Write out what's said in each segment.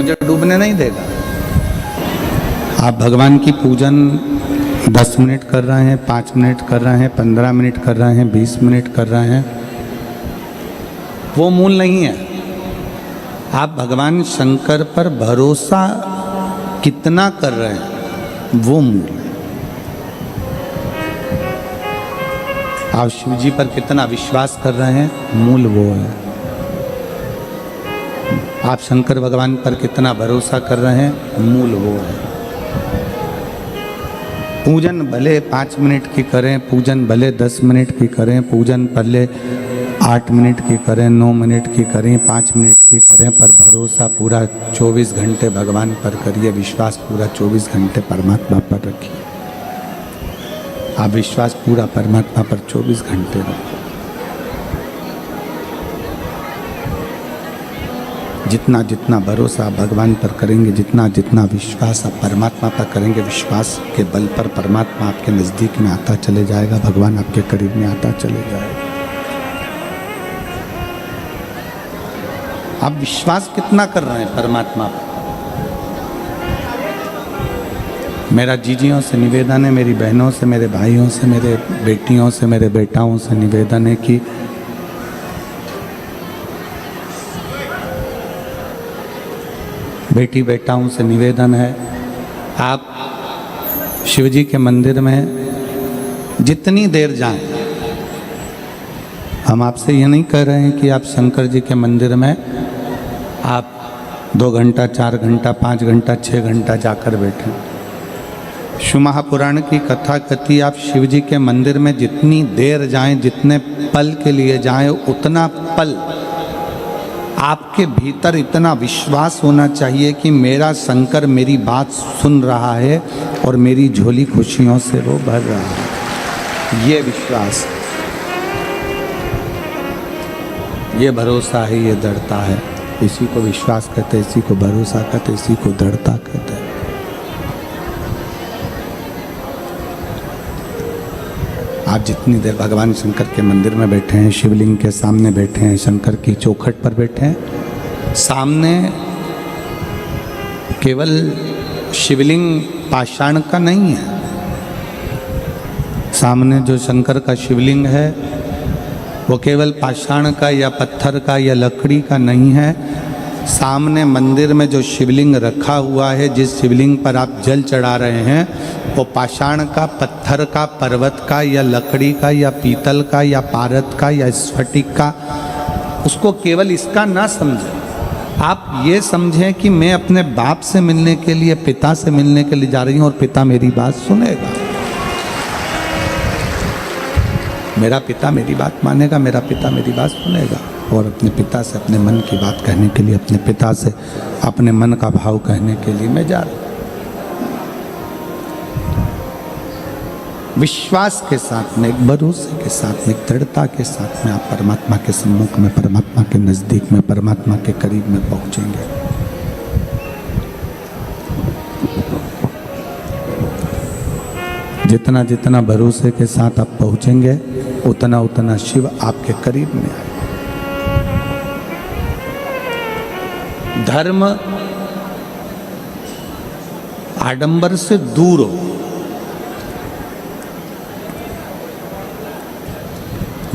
मुझे डूबने नहीं देगा। आप भगवान की पूजन 10 मिनट कर रहे हैं, 5 मिनट कर रहे हैं, 15 मिनट कर रहे हैं, 20 मिनट कर रहे हैं, वो मूल नहीं है। आप भगवान शंकर पर भरोसा कितना कर रहे हैं वो मूल है। आप शिव जी पर कितना विश्वास कर रहे हैं मूल वो है। आप शंकर भगवान पर कितना भरोसा कर रहे हैं मूल वो है। पूजन भले 5 मिनट की करें, पूजन भले 10 मिनट की करें, पूजन भले 8 मिनट की करें, 9 मिनट की करें, 5 मिनट की करें, पर भरोसा पूरा 24 घंटे भगवान पर करिए। विश्वास पूरा 24 घंटे परमात्मा पर रखिए। आप विश्वास पूरा परमात्मा पर 24 घंटे रखिए। जितना जितना भरोसा आप भगवान पर करेंगे, जितना जितना विश्वास आप परमात्मा पर करेंगे, विश्वास के बल पर परमात्मा आपके नज़दीक में आता चले जाएगा, भगवान आपके करीब में आता चले जाएगा। आप विश्वास कितना कर रहे हैं परमात्मा पर? मेरा जीजियों से निवेदन है, मेरी बहनों से, मेरे भाइयों से, मेरे बेटियों से, मेरे बेटाओं से निवेदन है कि बेटी बेटाओं से निवेदन है, आप शिव जी के मंदिर में जितनी देर जाएं, हम आपसे ये नहीं कह रहे हैं कि आप शंकर जी के मंदिर में आप 2 घंटा, 4 घंटा, 5 घंटा, 6 घंटा जाकर बैठें। शिव महापुराण की कथा कहती है आप शिव जी के मंदिर में जितनी देर जाएं, जितने पल के लिए जाएं, उतना पल आपके भीतर इतना विश्वास होना चाहिए कि मेरा शंकर मेरी बात सुन रहा है और मेरी झोली खुशियों से वो भर रहा है। ये विश्वास, ये भरोसा है, ये दृढ़ता है। इसी को विश्वास कहते हैं, इसी को भरोसा कहते हैं, इसी को दृढ़ता कहते हैं। आप जितनी देर भगवान शंकर के मंदिर में बैठे हैं, शिवलिंग के सामने बैठे हैं, शंकर की चौखट पर बैठे हैं, सामने केवल शिवलिंग पाषाण का नहीं है। सामने जो शंकर का शिवलिंग है वो केवल पाषाण का या पत्थर का या लकड़ी का नहीं है। सामने मंदिर में जो शिवलिंग रखा हुआ है, जिस शिवलिंग पर आप जल चढ़ा रहे हैं, वो पाषाण का, पत्थर का, पर्वत का या लकड़ी का या पीतल का या पारद का या स्फटिक का, उसको केवल इसका ना समझें। आप ये समझें कि मैं अपने बाप से मिलने के लिए, पिता से मिलने के लिए जा रही हूँ और पिता मेरी बात सुनेगा। मेरा पिता मेरी बात मानेगा, मेरा पिता मेरी बात सुनेगा। और अपने पिता से अपने मन की बात कहने के लिए, अपने पिता से अपने मन का भाव कहने के लिए मैं जा रहा हूँ। विश्वास के साथ में, एक भरोसे के साथ में, एक दृढ़ता के साथ में आप परमात्मा के सम्मुख में, परमात्मा के नज़दीक में, परमात्मा के करीब में पहुँचेंगे। जितना जितना भरोसे के साथ आप पहुँचेंगे, उतना उतना शिव आपके करीब में आए। धर्म आडंबर से दूर हो,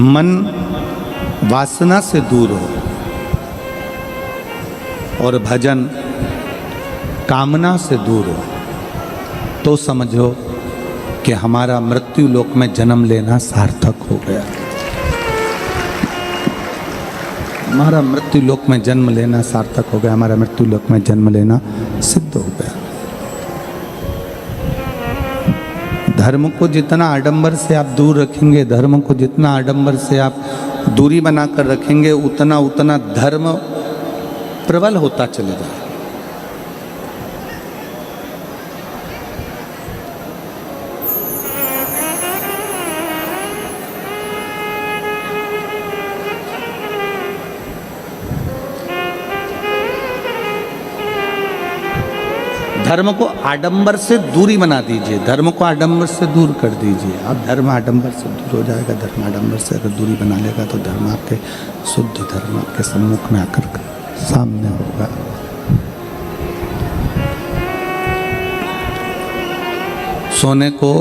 मन वासना से दूर हो, और भजन कामना से दूर हो, तो समझो कि हमारा मृत्यु लोक में जन्म लेना सार्थक हो गया। हमारा मृत्यु लोक में जन्म लेना सार्थक हो गया, हमारा मृत्यु लोक में जन्म लेना सिद्ध हो गया। धर्म को जितना आडंबर से आप दूर रखेंगे, धर्म को जितना आडंबर से आप दूरी बनाकर रखेंगे, उतना उतना धर्म प्रबल होता चलेगा। धर्म को आडंबर से दूरी बना दीजिए, धर्म को आडंबर से दूर कर दीजिए। अब धर्म आडंबर से दूर हो जाएगा। धर्म आडंबर से अगर दूरी बना लेगा तो धर्म आपके शुद्ध धर्म आपके सम्मुख में आकर सामने होगा। सोने को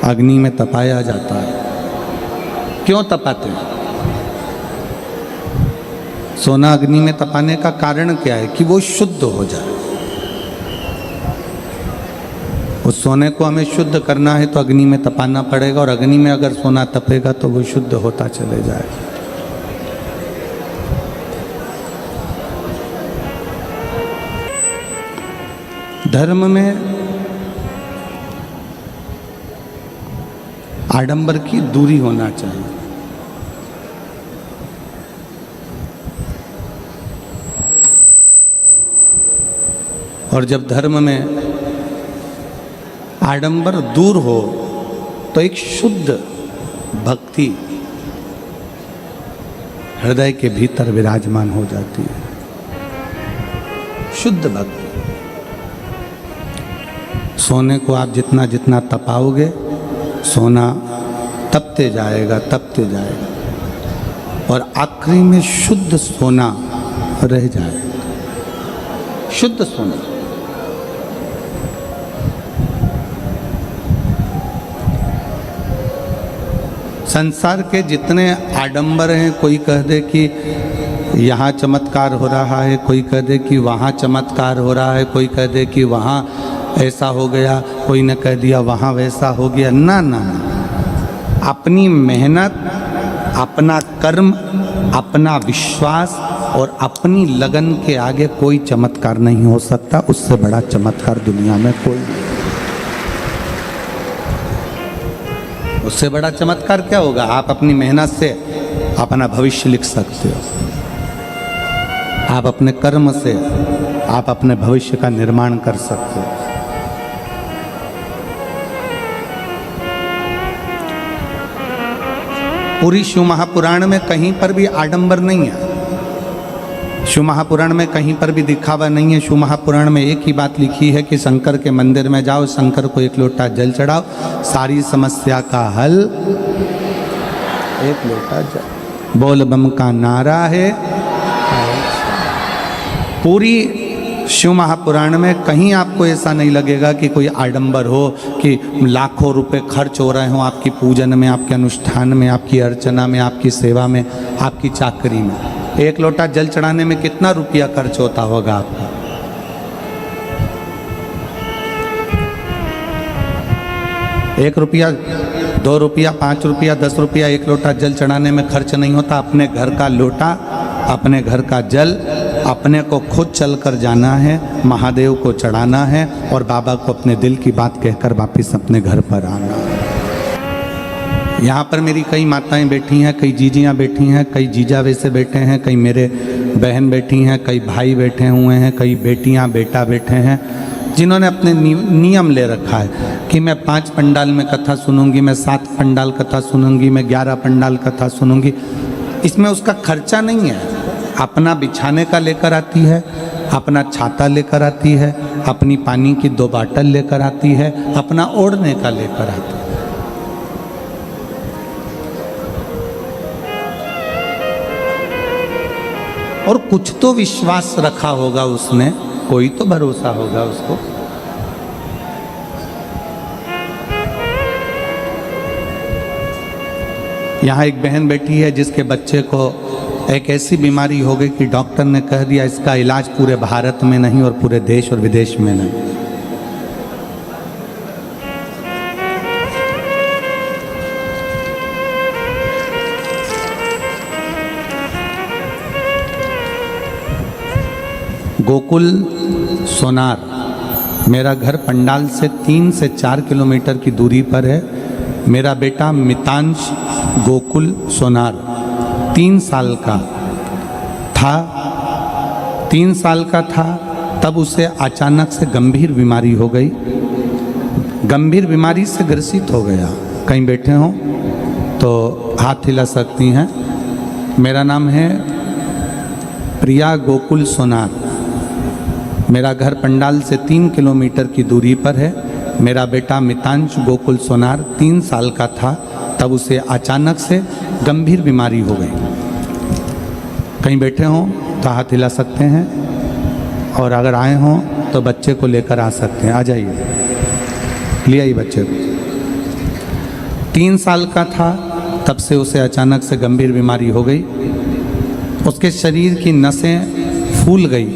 अग्नि में तपाया जाता है। क्यों तपाते हैं? सोना अग्नि में तपाने का कारण क्या है? कि वो शुद्ध हो जाए। उस सोने को हमें शुद्ध करना है तो अग्नि में तपाना पड़ेगा, और अग्नि में अगर सोना तपेगा तो वो शुद्ध होता चले जाएगा। धर्म में आडंबर की दूरी होना चाहिए। और जब धर्म में आडंबर दूर हो तो एक शुद्ध भक्ति हृदय के भीतर विराजमान हो जाती है। शुद्ध भक्ति। सोने को आप जितना जितना तपाओगे, सोना तपते जाएगा, तपते जाएगा, और आखिरी में शुद्ध सोना रह जाएगा। शुद्ध सोना। संसार के जितने आडंबर हैं, कोई कह दे कि यहाँ चमत्कार हो रहा है, कोई कह दे कि वहाँ चमत्कार हो रहा है, कोई कह दे कि वहाँ ऐसा हो गया, कोई ने कह दिया वहाँ वैसा हो गया। ना ना ना, अपनी मेहनत, अपना कर्म, अपना विश्वास और अपनी लगन के आगे कोई चमत्कार नहीं हो सकता। उससे बड़ा चमत्कार दुनिया में कोई नहीं। उससे बड़ा चमत्कार क्या होगा? आप अपनी मेहनत से अपना भविष्य लिख सकते हो। आप अपने कर्म से आप अपने भविष्य का निर्माण कर सकते हो। पूरी शिव महापुराण में कहीं पर भी आडंबर नहीं है। शिव महापुराण में कहीं पर भी दिखावा नहीं है। शिव महापुराण में एक ही बात लिखी है कि शंकर के मंदिर में जाओ, शंकर को एक लोटा जल चढ़ाओ, सारी समस्या का हल एक लोटा जल। बोल बम का नारा है। पूरी शिव महापुराण में कहीं आपको ऐसा नहीं लगेगा कि कोई आडंबर हो, कि लाखों रुपए खर्च हो रहे हों आपकी पूजन में, आपके अनुष्ठान में, आपकी अर्चना में, आपकी सेवा में, आपकी चाकरी में। एक लोटा जल चढ़ाने में कितना रुपया खर्च होता होगा आपका? एक रुपया, 2 रुपया, 5 रुपया, 10 रुपया एक लोटा जल चढ़ाने में खर्च नहीं होता। अपने घर का लोटा, अपने घर का जल अपने को खुद चलकर जाना है, महादेव को चढ़ाना है और बाबा को अपने दिल की बात कहकर वापस अपने घर पर आना है। यहाँ पर मेरी कई माताएं बैठी हैं, कई जीजियाँ बैठी हैं, कई जीजा वैसे बैठे हैं, कई मेरे बहन बैठी हैं, कई भाई बैठे हुए हैं, कई बेटियाँ बेटा बैठे हैं, जिन्होंने अपने नियम ले रखा है कि मैं 5 पंडाल में कथा सुनूंगी, मैं 7 पंडाल कथा सुनूंगी, मैं 11 पंडाल कथा सुनूंगी। इसमें उसका खर्चा नहीं है। अपना बिछाने का लेकर आती है, अपना छाता लेकर आती है, अपनी पानी की 2 बाटल लेकर आती है, अपना ओढ़ने का लेकर आती है। और कुछ तो विश्वास रखा होगा उसने, कोई तो भरोसा होगा उसको। यहाँ एक बहन बैठी है जिसके बच्चे को एक ऐसी बीमारी हो गई कि डॉक्टर ने कह दिया इसका इलाज पूरे भारत में नहीं और पूरे देश और विदेश में नहीं। गोकुल सोनार, मेरा घर पंडाल से 3 से 4 किलोमीटर की दूरी पर है। मेरा बेटा मितांश गोकुल सोनार 3 साल का था। 3 साल का था तब उसे अचानक से गंभीर बीमारी हो गई। गंभीर बीमारी से ग्रसित हो गया। कहीं बैठे हों तो हाथ हिला सकती हैं। मेरा नाम है प्रिया गोकुल सोनार। मेरा घर पंडाल से 3 किलोमीटर की दूरी पर है। मेरा बेटा मितांश गोकुल सोनार 3 साल का था तब उसे अचानक से गंभीर बीमारी हो गई। कहीं बैठे हों तो हाथ हिला सकते हैं, और अगर आए हों तो बच्चे को लेकर आ सकते हैं। आ जाइए, ले आइए बच्चे को। 3 साल का था तब से उसे अचानक से गंभीर बीमारी हो गई। उसके शरीर की नसें फूल गई,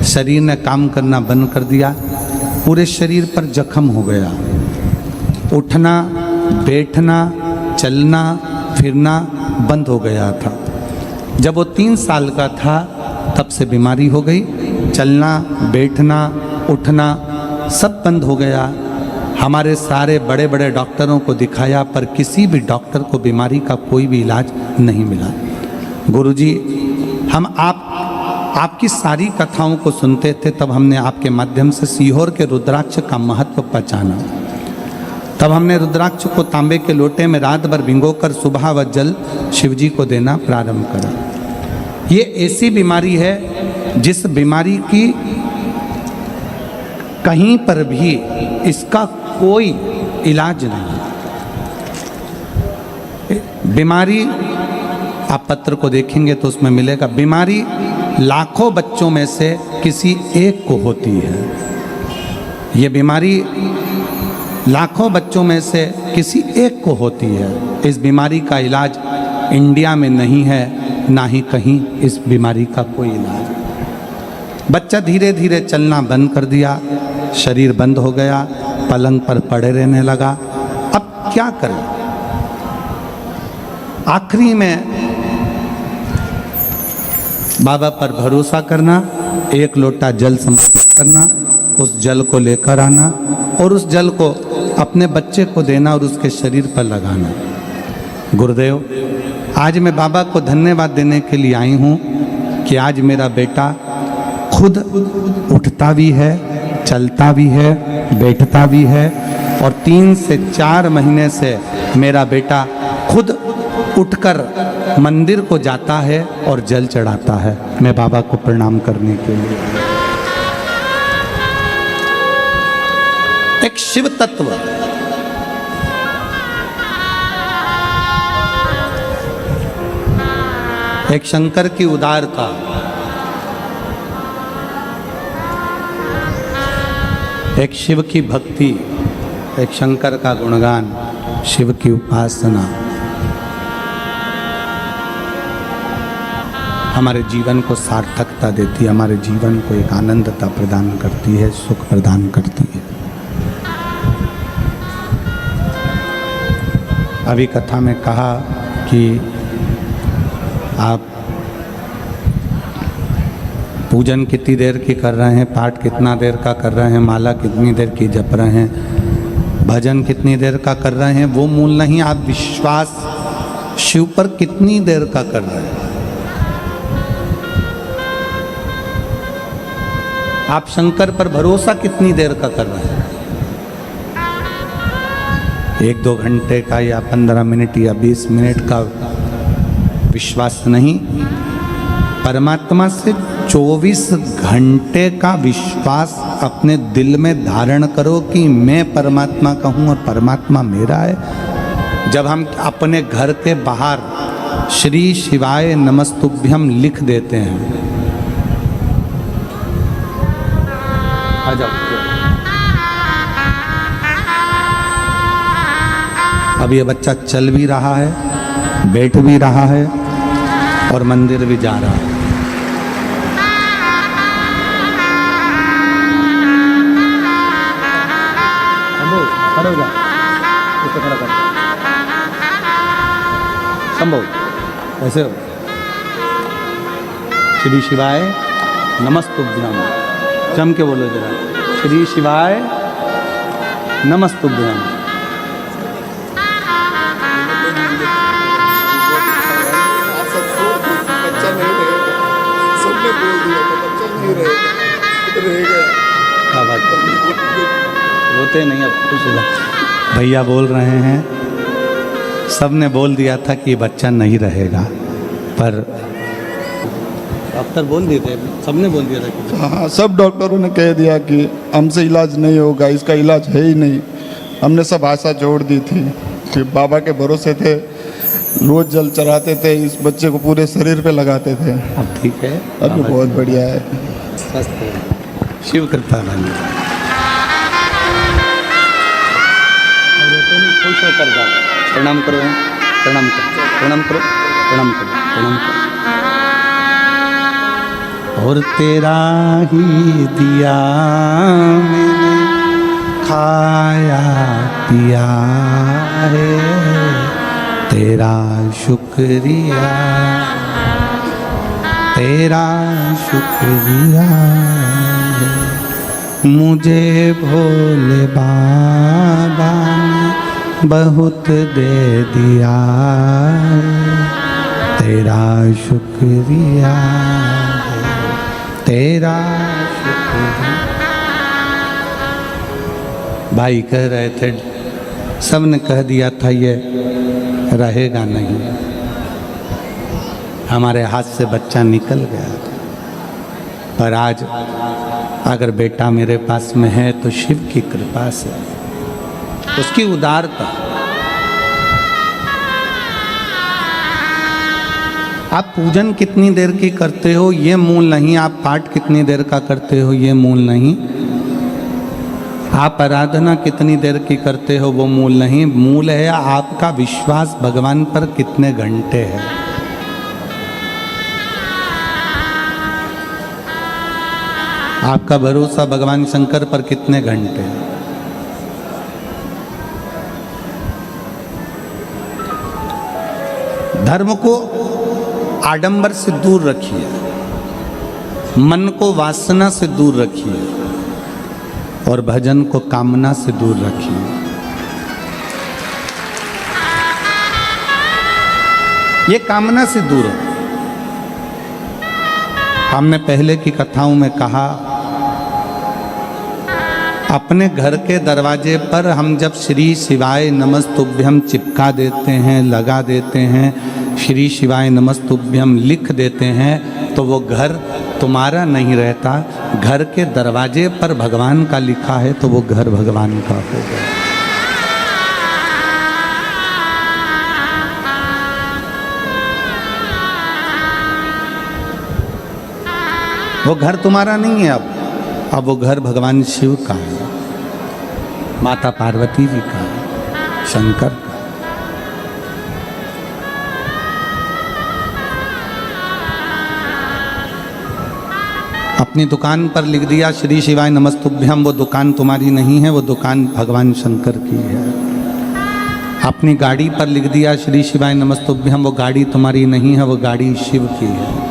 शरीर ने काम करना बंद कर दिया, पूरे शरीर पर जख्म हो गया। उठना, बैठना, चलना फिरना बंद हो गया था। जब वो 3 साल का था तब से बीमारी हो गई, चलना, बैठना, उठना सब बंद हो गया। हमारे सारे बड़े बड़े डॉक्टरों को दिखाया पर किसी भी डॉक्टर को बीमारी का कोई भी इलाज नहीं मिला। गुरुजी, हम आपकी सारी कथाओं को सुनते थे, तब हमने आपके माध्यम से सीहोर के रुद्राक्ष का महत्व पहचाना। तब हमने रुद्राक्ष को तांबे के लोटे में रात भर भिगोकर सुबह व जल शिवजी को देना प्रारंभ करा। ये ऐसी बीमारी है जिस बीमारी की कहीं पर भी इसका कोई इलाज नहीं। बीमारी आप पत्र को देखेंगे तो उसमें मिलेगा, बीमारी लाखों बच्चों में से किसी एक को होती है। ये बीमारी लाखों बच्चों में से किसी एक को होती है। इस बीमारी का इलाज इंडिया में नहीं है, ना ही कहीं इस बीमारी का कोई इलाज। बच्चा धीरे धीरे चलना बंद कर दिया, शरीर बंद हो गया, पलंग पर पड़े रहने लगा। अब क्या करें? आखिरी में बाबा पर भरोसा करना, एक लोटा जल समर्पित करना, उस जल को लेकर आना और उस जल को अपने बच्चे को देना और उसके शरीर पर लगाना। गुरुदेव, आज मैं बाबा को धन्यवाद देने के लिए आई हूँ कि आज मेरा बेटा खुद उठता भी है, चलता भी है, बैठता भी है और 3 से 4 महीने से मेरा बेटा खुद उठकर मंदिर को जाता है और जल चढ़ाता है। मैं बाबा को प्रणाम करने के लिए। एक शिव तत्व, एक शंकर की उदारता, एक शिव की भक्ति, एक शंकर का गुणगान, शिव की उपासना हमारे जीवन को सार्थकता देती है, हमारे जीवन को एक आनंदता प्रदान करती है, सुख प्रदान करती है। अभी कथा में कहा कि आप पूजन कितनी देर की कर रहे हैं, पाठ कितना देर का कर रहे हैं, माला कितनी देर की जप रहे हैं, भजन कितनी देर का कर रहे हैं, वो मूल नहीं। आप विश्वास शिव पर कितनी देर का कर रहे हैं, आप शंकर पर भरोसा कितनी देर का कर रहे हैं। 1-2 घंटे का या 15 मिनट या 20 मिनट का विश्वास नहीं, परमात्मा से 24 घंटे का विश्वास अपने दिल में धारण करो कि मैं परमात्मा का हूँ और परमात्मा मेरा है। जब हम अपने घर के बाहर श्री शिवाय नमस्तुभ्यम लिख देते हैं, आ जाओ, अब ये बच्चा चल भी रहा है, बैठ भी रहा है और मंदिर भी जा रहा है। खड़ा हो जा, इसको खड़ा कर, संभव ऐसे हो। श्री शिवाय नमस्तुभ्यम, जम के बोलो जरा, श्री शिवाय नमस्तुभ्यम। रोते नहीं, अब खुश हो जा। भैया बोल रहे हैं, सब ने बोल दिया था कि बच्चा नहीं रहेगा, पर डॉक्टर बोल दिए थे, सबने बोल दिया था कि हाँ, सब डॉक्टरों ने कह दिया कि हमसे इलाज नहीं होगा, इसका इलाज है ही नहीं। हमने सब आशा जोड़ दी थी, फिर बाबा के भरोसे थे, रोज जल चढ़ाते थे, इस बच्चे को पूरे शरीर पे लगाते थे। अब ठीक है, अब बहुत बढ़िया है, स्वस्थ है। शिव कृपा बनी खुश होकर जाओ। प्रणाम करो, प्रणाम करो, प्रणाम करो, प्रणाम करो, प्रणाम करो। और तेरा ही दिया मैंने खाया पिया है, तेरा शुक्रिया, तेरा शुक्रिया है। मुझे भोले बाबा ने बहुत दे दिया है, तेरा शुक्रिया है, तेरा शुक्रिया। भाई कह रहे थे, सबने कह दिया था ये रहेगा नहीं, हमारे हाथ से बच्चा निकल गया। पर आज अगर बेटा मेरे पास में है तो शिव की कृपा से, उसकी उदारता। आप पूजन कितनी देर की करते हो ये मूल नहीं, आप पाठ कितनी देर का करते हो ये मूल नहीं, आप आराधना कितनी देर की करते हो वो मूल नहीं। मूल है आपका विश्वास भगवान पर कितने घंटे है। आपका भरोसा भगवान शंकर पर कितने घंटे है। धर्म को आडंबर से दूर रखिए, मन को वासना से दूर रखिए और भजन को कामना से दूर रखिए। ये कामना से दूर हो। हमने पहले की कथाओं में कहा, अपने घर के दरवाजे पर हम जब श्री शिवाय नमस्तुभ्यम चिपका देते हैं, लगा देते हैं, श्री शिवाय नमस्तुभ्यम लिख देते हैं, तो वो घर तुम्हारा नहीं रहता। घर के दरवाजे पर भगवान का लिखा है तो वो घर भगवान का होगा। वो घर तुम्हारा नहीं है, अब वो घर भगवान शिव का है, माता पार्वती जी का, शंकर का। अपनी दुकान पर लिख दिया श्री शिवाय नमस्तुभ्यम, वो दुकान तुम्हारी नहीं है, वो दुकान भगवान शंकर की है। अपनी गाड़ी पर लिख दिया श्री शिवाय नमस्तुभ्यम, वो गाड़ी तुम्हारी नहीं है, वो गाड़ी शिव की है।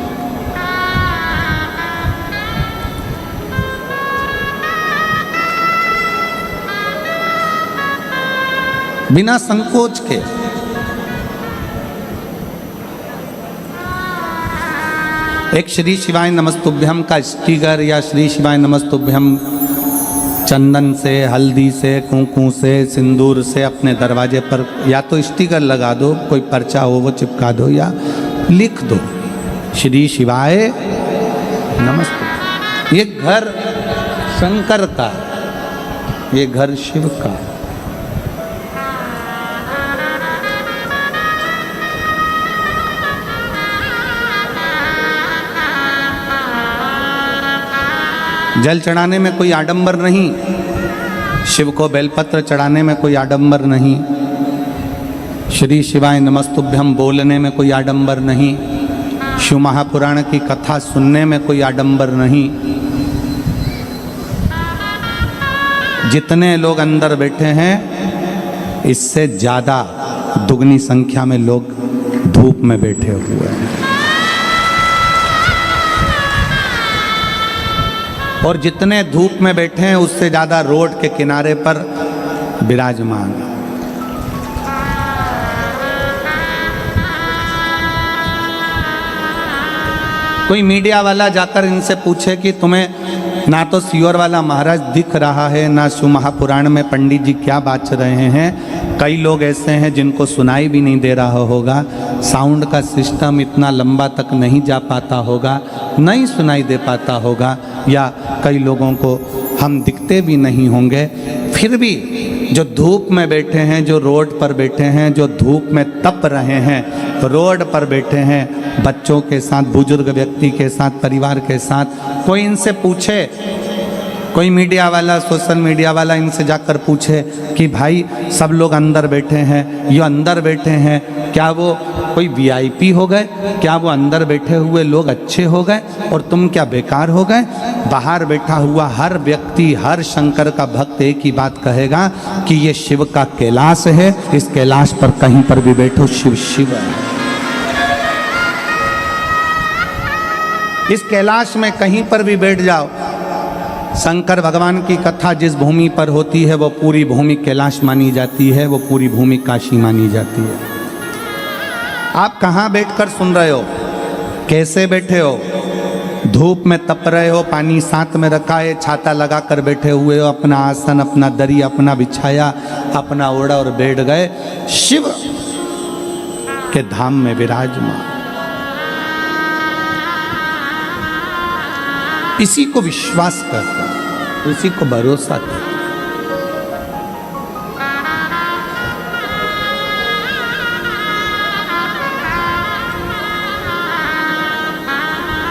बिना संकोच के एक श्री शिवाय नमस्तुभ्यम का स्टिकर या श्री शिवाय नमस्तुभ्यम चंदन से, हल्दी से, कुंकू से, सिंदूर से अपने दरवाजे पर या तो स्टिकर लगा दो, कोई पर्चा हो वो चिपका दो, या लिख दो श्री शिवाय नमस्तुभ्यम। ये घर शंकर का, ये घर शिव का। जल चढ़ाने में कोई आडंबर नहीं, शिव को बेलपत्र चढ़ाने में कोई आडंबर नहीं, श्री शिवाय नमस्तुभ्यम बोलने में कोई आडंबर नहीं, शिव महापुराण की कथा सुनने में कोई आडंबर नहीं। जितने लोग अंदर बैठे हैं इससे ज़्यादा दुगनी संख्या में लोग धूप में बैठे हुए हैं, और जितने धूप में बैठे हैं उससे ज़्यादा रोड के किनारे पर विराजमान। कोई मीडिया वाला जाकर इनसे पूछे कि तुम्हें ना तो सियोर वाला महाराज दिख रहा है, ना शिव महापुराण में पंडित जी क्या बात रहे हैं। कई लोग ऐसे हैं जिनको सुनाई भी नहीं दे रहा होगा, साउंड का सिस्टम इतना लंबा तक नहीं जा पाता होगा, नहीं सुनाई दे पाता होगा, या कई लोगों को हम दिखते भी नहीं होंगे। फिर भी जो धूप में बैठे हैं, जो रोड पर बैठे हैं, जो धूप में तप रहे हैं, रोड पर बैठे हैं बच्चों के साथ, बुजुर्ग व्यक्ति के साथ, परिवार के साथ, कोई इनसे पूछे कोई मीडिया वाला, सोशल मीडिया वाला इनसे जाकर पूछे कि भाई सब लोग अंदर बैठे हैं, ये अंदर बैठे हैं, क्या वो कोई वीआईपी हो गए? क्या वो अंदर बैठे हुए लोग अच्छे हो गए और तुम क्या बेकार हो गए? बाहर बैठा हुआ हर व्यक्ति, हर शंकर का भक्त एक ही बात कहेगा कि ये शिव का कैलाश है, इस कैलाश पर कहीं पर भी बैठो शिव शिव है। इस कैलाश में कहीं पर भी बैठ जाओ, शंकर भगवान की कथा जिस भूमि पर होती है वो पूरी भूमि कैलाश मानी जाती है, वो पूरी भूमि काशी मानी जाती है। आप कहाँ बैठकर सुन रहे हो? कैसे बैठे हो? धूप में तप रहे हो, पानी साथ में रखा है, छाता लगा कर बैठे हुए हो, अपना आसन, अपना दरी अपना बिछाया, अपना ओढ़ा और बैठ गए शिव के धाम में विराजमान। इसी को विश्वास करते हैं, इसी को भरोसा करते हैं।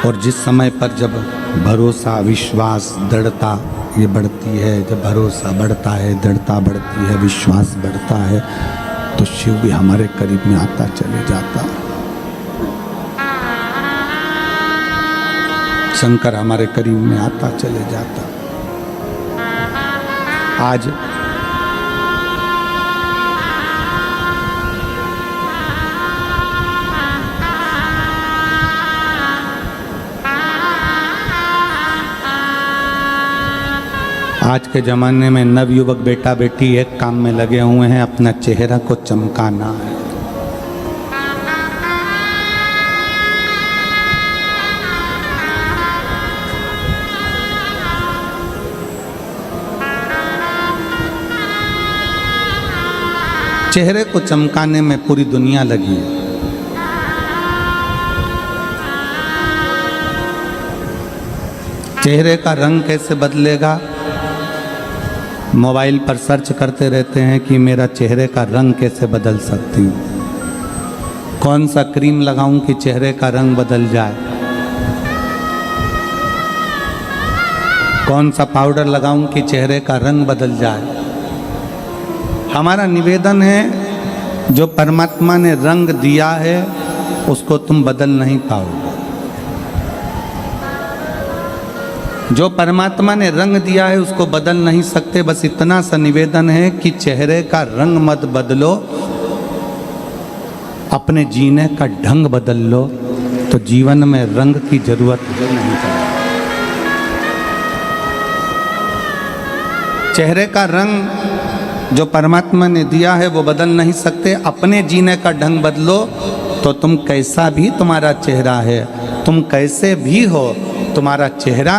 और जिस समय पर जब भरोसा, विश्वास, दृढ़ता ये बढ़ती है, जब भरोसा बढ़ता है, दृढ़ता बढ़ती है, विश्वास बढ़ता है, तो शिव भी हमारे करीब में आता चले जाता है। शंकर हमारे करीब में आता चले जाता। आज आज के ज़माने में नवयुवक बेटा बेटी एक काम में लगे हुए हैं, अपना चेहरा को चमकाना है। चेहरे को चमकाने में पूरी दुनिया लगी है। चेहरे का रंग कैसे बदलेगा? मोबाइल पर सर्च करते रहते हैं कि मेरा चेहरे का रंग कैसे बदल सकती हूँ, कौन सा क्रीम लगाऊं कि चेहरे का रंग बदल जाए, कौन सा पाउडर लगाऊं कि चेहरे का रंग बदल जाए। हमारा निवेदन है, जो परमात्मा ने रंग दिया है उसको तुम बदल नहीं पाओगे। जो परमात्मा ने रंग दिया है उसको बदल नहीं सकते। बस इतना सा निवेदन है कि चेहरे का रंग मत बदलो, अपने जीने का ढंग बदल लो, तो जीवन में रंग की जरूरत ही नहीं पड़ेगी। चेहरे का रंग जो परमात्मा ने दिया है वो बदल नहीं सकते। अपने जीने का ढंग बदलो तो तुम कैसा भी तुम्हारा चेहरा है, तुम कैसे भी हो, तुम्हारा चेहरा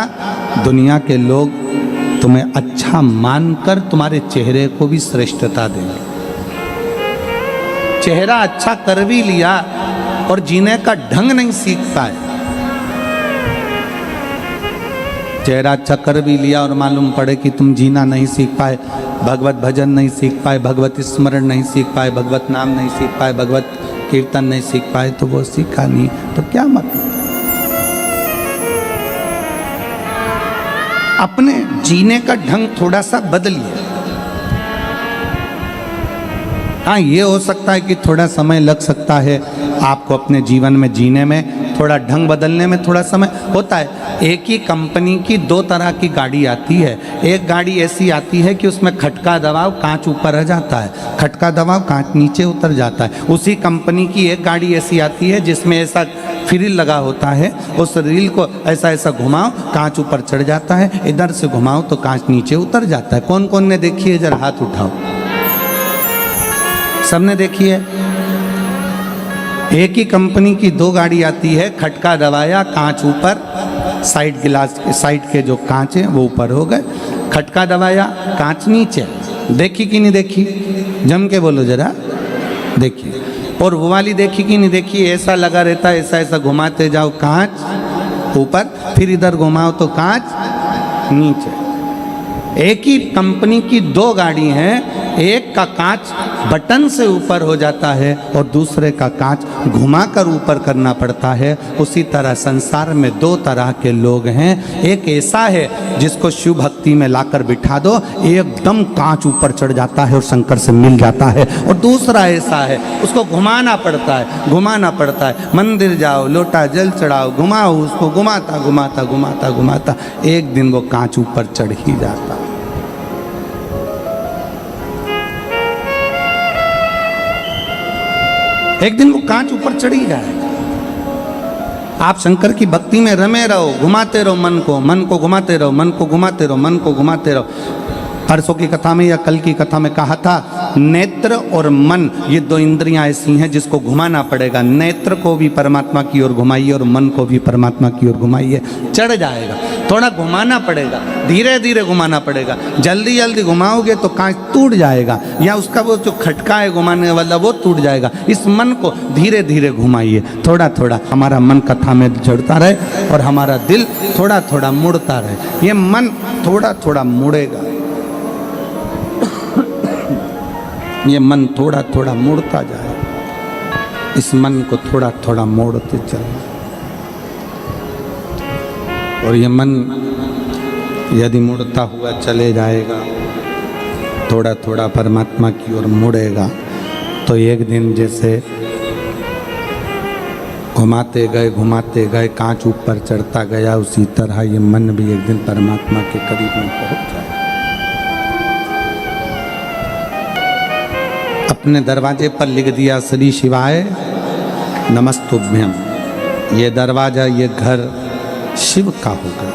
दुनिया के लोग तुम्हें अच्छा मानकर तुम्हारे चेहरे को भी श्रेष्ठता देंगे। चेहरा अच्छा कर भी लिया और जीने का ढंग नहीं सीख पाए, चेहरा अच्छा कर भी लिया और मालूम पड़े कि तुम जीना नहीं सीख पाए, भगवत भजन नहीं सीख पाए, भगवत स्मरण नहीं सीख पाए, भगवत नाम नहीं सीख पाए, भगवत कीर्तन नहीं सीख पाए, तो वो सीखा नहीं तो क्या मतलब। अपने जीने का ढंग थोड़ा सा बदलिए। हाँ, ये हो सकता है कि थोड़ा समय लग सकता है आपको अपने जीवन में जीने में, थोड़ा ढंग बदलने में थोड़ा समय होता है। एक ही कंपनी की दो तरह की गाड़ी आती है। एक गाड़ी ऐसी आती है कि उसमें खटका दबाव कांच ऊपर आ जाता है, खटका दबाव कांच नीचे उतर जाता है। उसी कंपनी की एक गाड़ी ऐसी आती है जिसमें ऐसा फ्रिल लगा होता है, उस रील को ऐसा ऐसा घुमाओ कांच ऊपर चढ़ जाता है, इधर से घुमाओ तो कांच नीचे उतर जाता है। कौन कौन ने देखी है? जरा हाथ उठाओ। सबने देखी है। एक ही कंपनी की दो गाड़ी आती है, खटका दबाया कांच ऊपर, साइड गिलास के साइड के जो कांच हैं वो ऊपर हो गए, खटका दबाया कांच नीचे। देखी कि नहीं देखी? जम के बोलो जरा, देखी। और वो वाली देखी कि नहीं देखी? ऐसा लगा रहता है, ऐसा ऐसा घुमाते जाओ कांच ऊपर, फिर इधर घुमाओ तो कांच नीचे। एक ही कंपनी की 2 गाड़ी हैं, एक का कांच बटन से ऊपर हो जाता है और दूसरे का कांच घुमाकर ऊपर करना पड़ता है। उसी तरह संसार में 2 तरह के लोग हैं। एक ऐसा है जिसको शिव भक्ति में लाकर बिठा दो, एकदम कांच ऊपर चढ़ जाता है और शंकर से मिल जाता है। और दूसरा ऐसा है, उसको घुमाना पड़ता है, घुमाना पड़ता है। मंदिर जाओ, लोटा जल चढ़ाओ, घुमाओ उसको, घुमाता घुमाता घुमाता घुमाता एक दिन वो कांच ऊपर चढ़ ही जाता है। एक दिन वो कांच ऊपर चढ़ी जाएगा। आप शंकर की भक्ति में रमे रहो, घुमाते रहो मन को घुमाते रहो, मन को घुमाते रहो, मन को घुमाते रहो। परसों की कथा में या कल की कथा में कहा था, नेत्र और मन ये 2 इंद्रियां ऐसी हैं जिसको घुमाना पड़ेगा। नेत्र को भी परमात्मा की ओर घुमाइए और मन को भी परमात्मा की ओर घुमाइए, चढ़ जाएगा। थोड़ा घुमाना पड़ेगा, धीरे धीरे घुमाना पड़ेगा। जल्दी जल्दी घुमाओगे तो कांच टूट जाएगा, या उसका वो जो खटका है घुमाने वाला वो टूट जाएगा। इस मन को धीरे धीरे घुमाइए, थोड़ा थोड़ा। हमारा मन कथा में जुड़ता रहे और हमारा दिल थोड़ा थोड़ा मुड़ता रहे। ये मन थोड़ा थोड़ा मुड़ेगा, ये मन थोड़ा थोड़ा मुड़ता जाए। इस मन को थोड़ा थोड़ा मोड़ते चलना। और ये मन यदि मुड़ता हुआ चले जाएगा, थोड़ा थोड़ा परमात्मा की ओर मुड़ेगा, तो एक दिन जैसे घुमाते गए कांच ऊपर चढ़ता गया, उसी तरह ये मन भी एक दिन परमात्मा के करीब में पहुंच जाए। अपने दरवाजे पर लिख दिया, श्री शिवाय नमस्तुभ्यम। ये दरवाजा, ये घर शिव का होगा।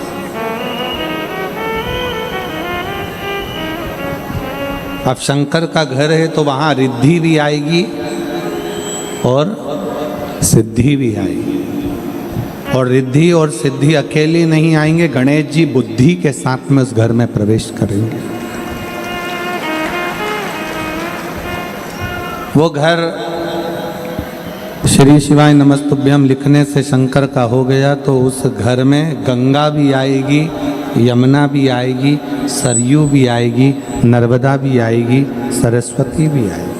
अब शंकर का घर है तो वहां रिद्धि भी आएगी और सिद्धि भी आएगी। और रिद्धि और सिद्धि अकेले नहीं आएंगे, गणेश जी बुद्धि के साथ में उस घर में प्रवेश करेंगे। वो घर श्री शिवाय नमस्तुभ्यम लिखने से शंकर का हो गया, तो उस घर में गंगा भी आएगी, यमुना भी आएगी, सरयू भी आएगी, नर्मदा भी आएगी, सरस्वती भी आएगी।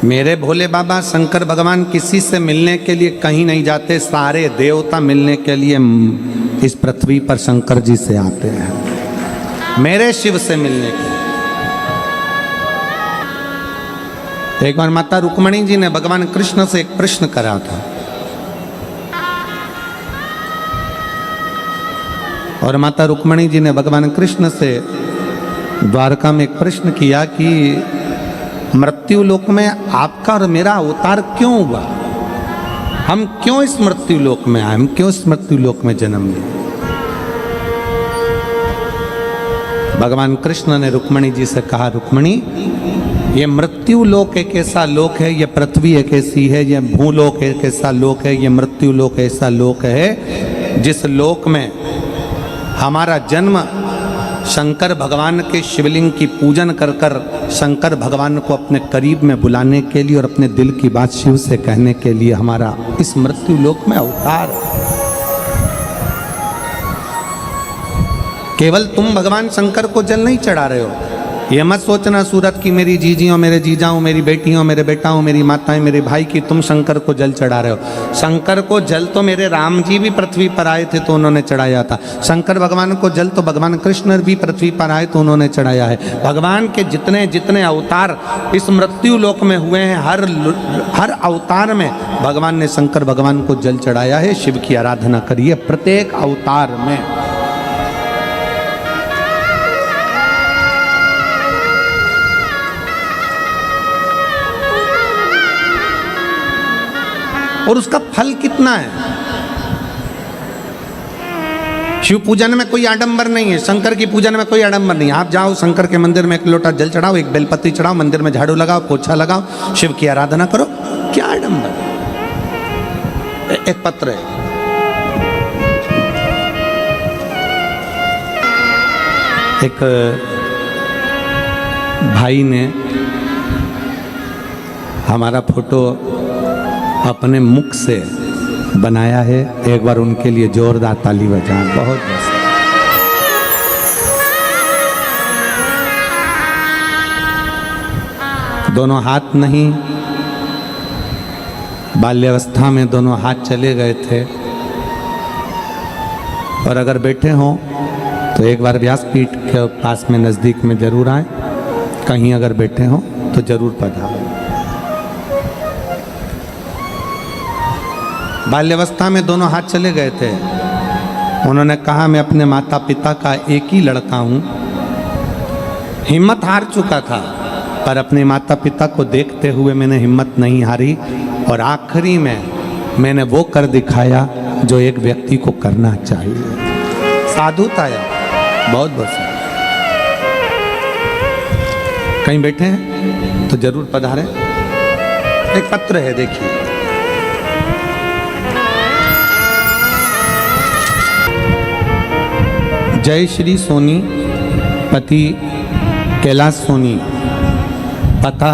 मेरे भोले बाबा शंकर भगवान किसी से मिलने के लिए कहीं नहीं जाते, सारे देवता मिलने के लिए इस पृथ्वी पर शंकर जी से आते हैं, मेरे शिव से मिलने के लिए। एक बार माता रुक्मणी जी ने भगवान कृष्ण से एक प्रश्न करा था, और माता रुक्मणी जी ने भगवान कृष्ण से द्वारका में एक प्रश्न किया कि मृत्यु लोक में आपका और मेरा अवतार क्यों हुआ, हम क्यों इस मृत्यु लोक में आए, हम क्यों इस मृत्यु लोक में जन्म लिए। भगवान कृष्ण ने रुक्मणी जी से कहा, रुक्मणी ये मृत्यु लोक एक ऐसा लोक है, ये पृथ्वी एक ऐसी है, ये भूलोक एक ऐसा लोक है, ये मृत्यु लोक ऐसा लोक है जिस लोक में हमारा जन्म शंकर भगवान के शिवलिंग की पूजन कर कर शंकर भगवान को अपने करीब में बुलाने के लिए और अपने दिल की बात शिव से कहने के लिए हमारा इस मृत्यु लोक में अवतार। केवल तुम भगवान शंकर को जल नहीं चढ़ा रहे हो, ये मत सोचना सूरत की मेरी जीजियों, मेरे जीजाओं, मेरी बेटियों, मेरे बेटाओं, मेरी माताएं, मेरे भाई की तुम शंकर को जल चढ़ा रहे हो। शंकर को जल तो मेरे राम जी भी पृथ्वी पर आए थे तो उन्होंने चढ़ाया था। शंकर भगवान को जल तो भगवान कृष्ण भी पृथ्वी पर आए तो उन्होंने चढ़ाया है। भगवान के जितने जितने अवतार इस मृत्यु लोक में हुए हैं, हर अवतार में भगवान ने शंकर भगवान को जल चढ़ाया है। शिव की आराधना करिए प्रत्येक अवतार में। और उसका फल कितना है। शिव पूजन में कोई आडंबर नहीं है, शंकर की पूजन में कोई आडंबर नहीं है। आप जाओ शंकर के मंदिर में, एक लोटा जल चढ़ाओ, एक बेलपत्ती चढ़ाओ, मंदिर में झाड़ू लगाओ, पोछा लगाओ, शिव की आराधना करो, क्या आडंबर। एक पत्र है, एक भाई ने हमारा फोटो अपने मुख से बनाया है। एक बार उनके लिए जोरदार ताली बजाएं। बहुत बहुत दोनों हाथ नहीं, बाल्यावस्था में दोनों हाथ चले गए थे। और अगर बैठे हों तो एक बार व्यासपीठ के पास में नज़दीक में जरूर आए। कहीं अगर बैठे हों तो जरूर पधारें। बाल्यावस्था में दोनों हाथ चले गए थे। उन्होंने कहा मैं अपने माता पिता का एक ही लड़का हूँ। हिम्मत हार चुका था, पर अपने माता पिता को देखते हुए मैंने हिम्मत नहीं हारी और आखिरी में मैंने वो कर दिखाया जो एक व्यक्ति को करना चाहिए। साधुता है। बहुत बहुत कहीं बैठे हैं तो जरूर पधारें। एक पत्र है, देखिए। जय श्री सोनी, पति कैलाश सोनी, पता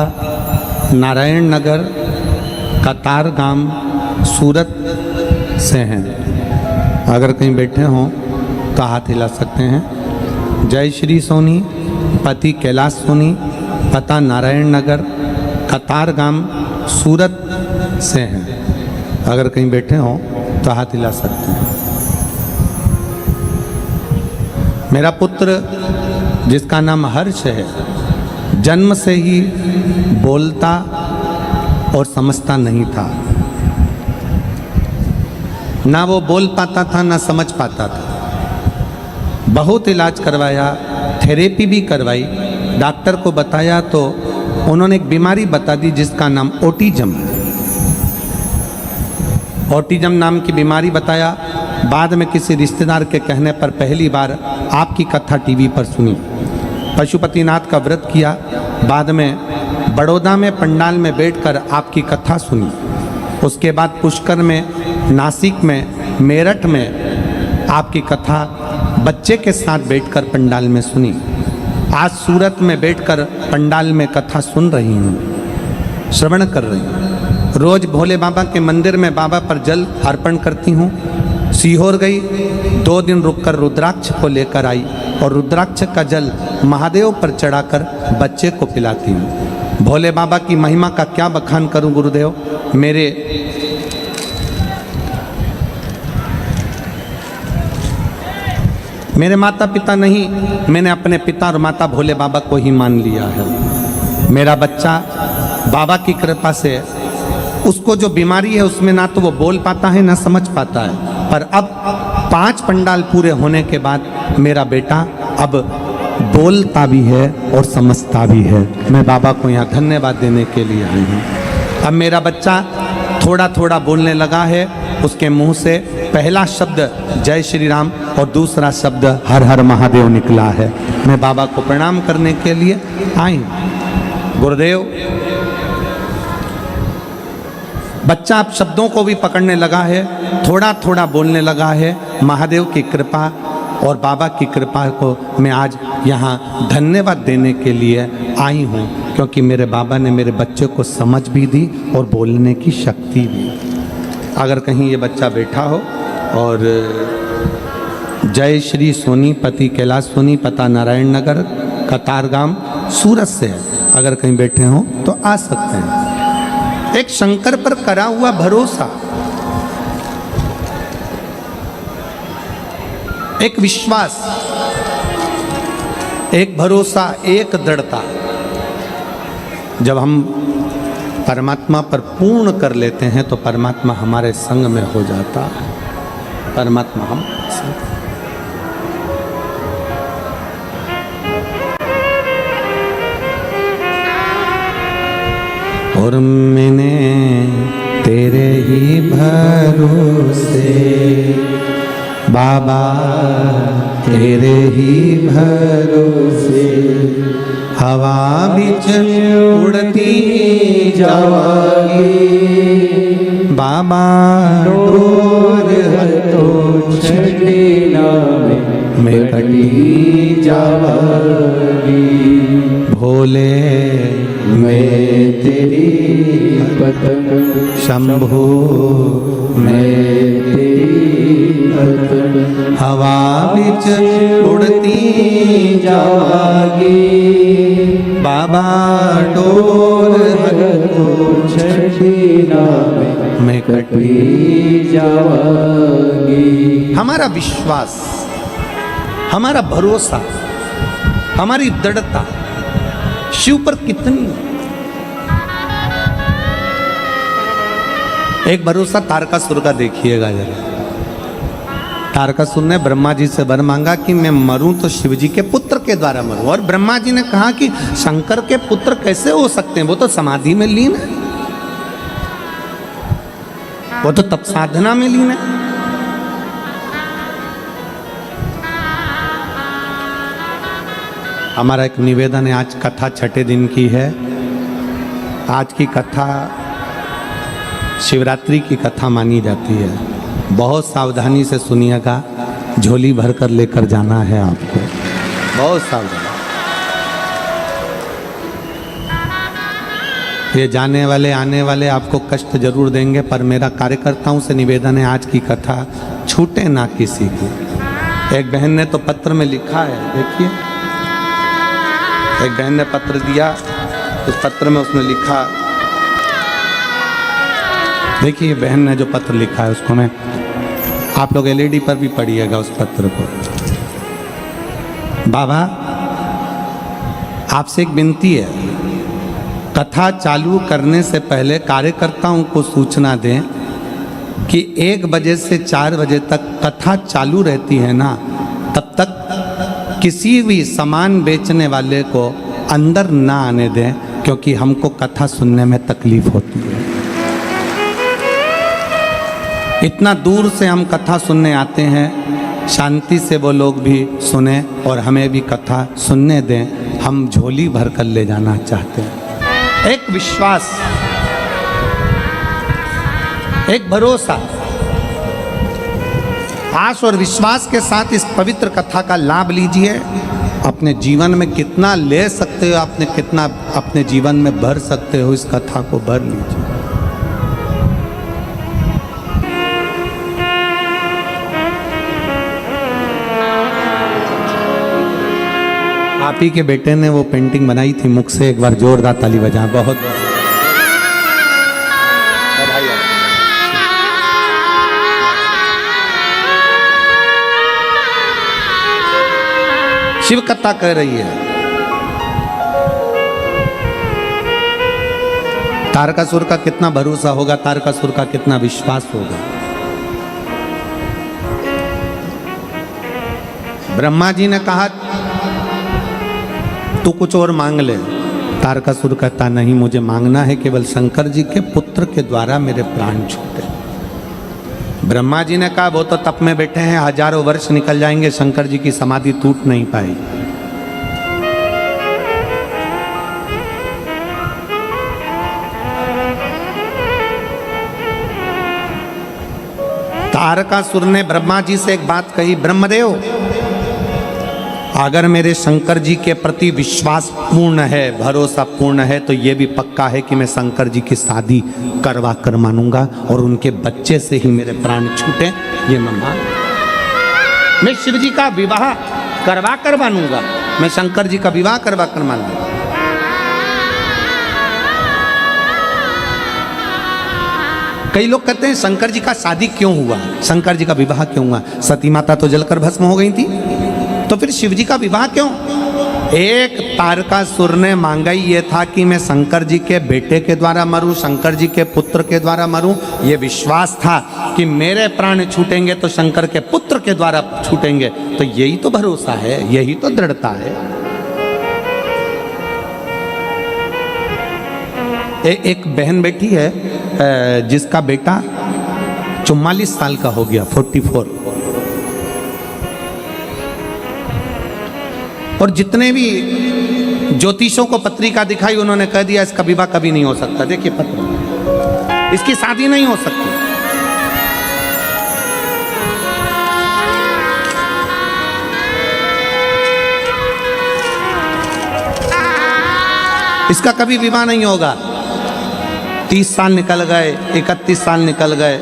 नारायण नगर, कतार गांव, सूरत से हैं। अगर कहीं बैठे हों तो हाथ हिला सकते हैं। जय श्री सोनी, पति कैलाश सोनी, पता नारायण नगर, कतार गांव, सूरत से हैं। अगर कहीं बैठे हों तो हाथ हिला सकते हैं। मेरा पुत्र जिसका नाम हर्ष है, जन्म से ही बोलता और समझता नहीं था। ना वो बोल पाता था ना समझ पाता था। बहुत इलाज करवाया, थेरेपी भी करवाई, डॉक्टर को बताया तो उन्होंने एक बीमारी बता दी जिसका नाम ऑटिज्म नाम की बीमारी बताया। बाद में किसी रिश्तेदार के कहने पर पहली बार आपकी कथा टीवी पर सुनी। पशुपतिनाथ का व्रत किया। बाद में बड़ौदा में पंडाल में बैठकर आपकी कथा सुनी। उसके बाद पुष्कर में, नासिक में, मेरठ में आपकी कथा बच्चे के साथ बैठकर पंडाल में सुनी। आज सूरत में बैठकर पंडाल में कथा सुन रही हूँ, श्रवण कर रही हूँ। रोज भोले बाबा के मंदिर में बाबा पर जल अर्पण करती हूँ। सीहोर गई, 2 दिन रुककर रुद्राक्ष को लेकर आई और रुद्राक्ष का जल महादेव पर चढ़ाकर बच्चे को पिलाती हूँ। भोले बाबा की महिमा का क्या बखान करूँ गुरुदेव। मेरे माता पिता नहीं, मैंने अपने पिता और माता भोले बाबा को ही मान लिया है। मेरा बच्चा बाबा की कृपा से, उसको जो बीमारी है उसमें ना तो वो बोल पाता है ना समझ पाता है, पर अब 5 पंडाल पूरे होने के बाद मेरा बेटा अब बोलता भी है और समझता भी है। मैं बाबा को यहाँ धन्यवाद देने के लिए आई हूँ। अब मेरा बच्चा थोड़ा थोड़ा बोलने लगा है। उसके मुंह से पहला शब्द जय श्री राम और दूसरा शब्द हर हर महादेव निकला है। मैं बाबा को प्रणाम करने के लिए आई हूँ। गुरुदेव, बच्चा अब शब्दों को भी पकड़ने लगा है, थोड़ा थोड़ा बोलने लगा है। महादेव की कृपा और बाबा की कृपा को मैं आज यहाँ धन्यवाद देने के लिए आई हूँ, क्योंकि मेरे बाबा ने मेरे बच्चे को समझ भी दी और बोलने की शक्ति भी। अगर कहीं ये बच्चा बैठा हो और जय श्री सोनी, पति कैलाश सोनी, पता नारायण नगर, कतार गांव, सूरत से है, अगर कहीं बैठे हों तो आ सकते हैं। एक शंकर पर करा हुआ भरोसा, एक विश्वास, एक भरोसा, एक दृढ़ता, जब हम परमात्मा पर पूर्ण कर लेते हैं तो परमात्मा हमारे संग में हो जाता है। परमात्मा हम और मैंने तेरे ही भरोसे बाबा, तेरे ही भरोसे हवा बिच उड़ती जावागी। बाबा डोर तो छड़े ना में में कटी जावागी, भोले मैं तेरी पतंग, शंभु मैं तेरी पतंग, हवा बिच उड़ती जावागी, बाबा डोर छठी नाम में कटी जावागी। हमारा विश्वास, हमारा भरोसा, हमारी दृढ़ता शिव पर कितनी। एक भरोसा तारकासुर का देखिएगा जरा। तारकासुर ने ब्रह्मा जी से वर मांगा कि मैं मरूं तो शिव जी के पुत्र के द्वारा मरूं, और ब्रह्मा जी ने कहा कि शंकर के पुत्र कैसे हो सकते हैं, वो तो समाधि में लीन है, वो तो तप साधना में लीन है। हमारा एक निवेदन है, आज कथा छठे दिन की है। आज की कथा शिवरात्रि की कथा मानी जाती है। बहुत सावधानी से सुनिएगा, झोली भर कर लेकर जाना है आपको, बहुत सावधान। ये जाने वाले आने वाले आपको कष्ट जरूर देंगे, पर मेरा कार्यकर्ताओं से निवेदन है, आज की कथा छूटे ना किसी की। एक बहन ने तो पत्र में लिखा है, देखिए, एक बहन ने पत्र दिया, उस पत्र में उसने लिखा, देखिए बहन ने जो पत्र लिखा है उसको मैं, आप लोग एलईडी पर भी पढ़िएगा उस पत्र को। बाबा, आपसे एक विनती है, कथा चालू करने से पहले कार्यकर्ताओं को सूचना दें कि 1 बजे से 4 बजे तक कथा चालू रहती है ना, तब तक किसी भी सामान बेचने वाले को अंदर ना आने दें, क्योंकि हमको कथा सुनने में तकलीफ होती है। इतना दूर से हम कथा सुनने आते हैं, शांति से वो लोग भी सुने और हमें भी कथा सुनने दें। हम झोली भर कर ले जाना चाहते हैं। एक विश्वास, एक भरोसा, आश और विश्वास के साथ इस पवित्र कथा का लाभ लीजिए। अपने जीवन में कितना ले सकते हो, आपने कितना अपने जीवन में भर सकते हो, इस कथा को भर लीजिए। आप ही के बेटे ने वो पेंटिंग बनाई थी, मुख से एक बार जोरदार ताली बजाएं। बहुत बधाई। शिव कथा कह रही है, तारकासुर का कितना भरोसा होगा, तारकासुर का कितना विश्वास होगा। ब्रह्मा जी ने कहा तू कुछ और मांग ले, तारकासुर कहता नहीं, मुझे मांगना है केवल शंकर जी के पुत्र के द्वारा मेरे प्राण छूटे। ब्रह्मा जी ने कहा वो तो तप में बैठे हैं, हजारों वर्ष निकल जाएंगे, शंकर जी की समाधि टूट नहीं पाएगी। तारकासुर ने ब्रह्मा जी से एक बात कही, ब्रह्मदेव, अगर मेरे शंकर जी के प्रति विश्वास पूर्ण है, भरोसा पूर्ण है, तो ये भी पक्का है कि मैं शंकर जी की शादी करवा कर मानूंगा और उनके बच्चे से ही मेरे प्राण छूटे, ये मैं मान। मैं शिव जी का विवाह करवा कर मानूंगा, मैं शंकर जी का विवाह करवा कर मानूंगा। कई लोग कहते हैं शंकर जी का शादी क्यों हुआ, शंकर जी का विवाह क्यों हुआ? सती माता तो जलकर भस्म हो गई थी, तो फिर शिव जी का विवाह क्यों? एक तारकासुर ने मांगा ही ये था कि मैं शंकर जी के बेटे के द्वारा मरूं, शंकर जी के पुत्र के द्वारा मरूं। ये विश्वास था कि मेरे प्राण छूटेंगे तो शंकर के पुत्र के द्वारा छूटेंगे। तो यही तो भरोसा है, यही तो दृढ़ता है। एक बहन बैठी है जिसका बेटा 44 साल का हो गया, 44, और जितने भी ज्योतिषों को पत्रिका दिखाई उन्होंने कह दिया इसका विवाह कभी नहीं हो सकता। देखिए पत्र, इसकी शादी नहीं हो सकती। इसका कभी विवाह नहीं होगा। 30 साल निकल गए, 31 साल निकल गए,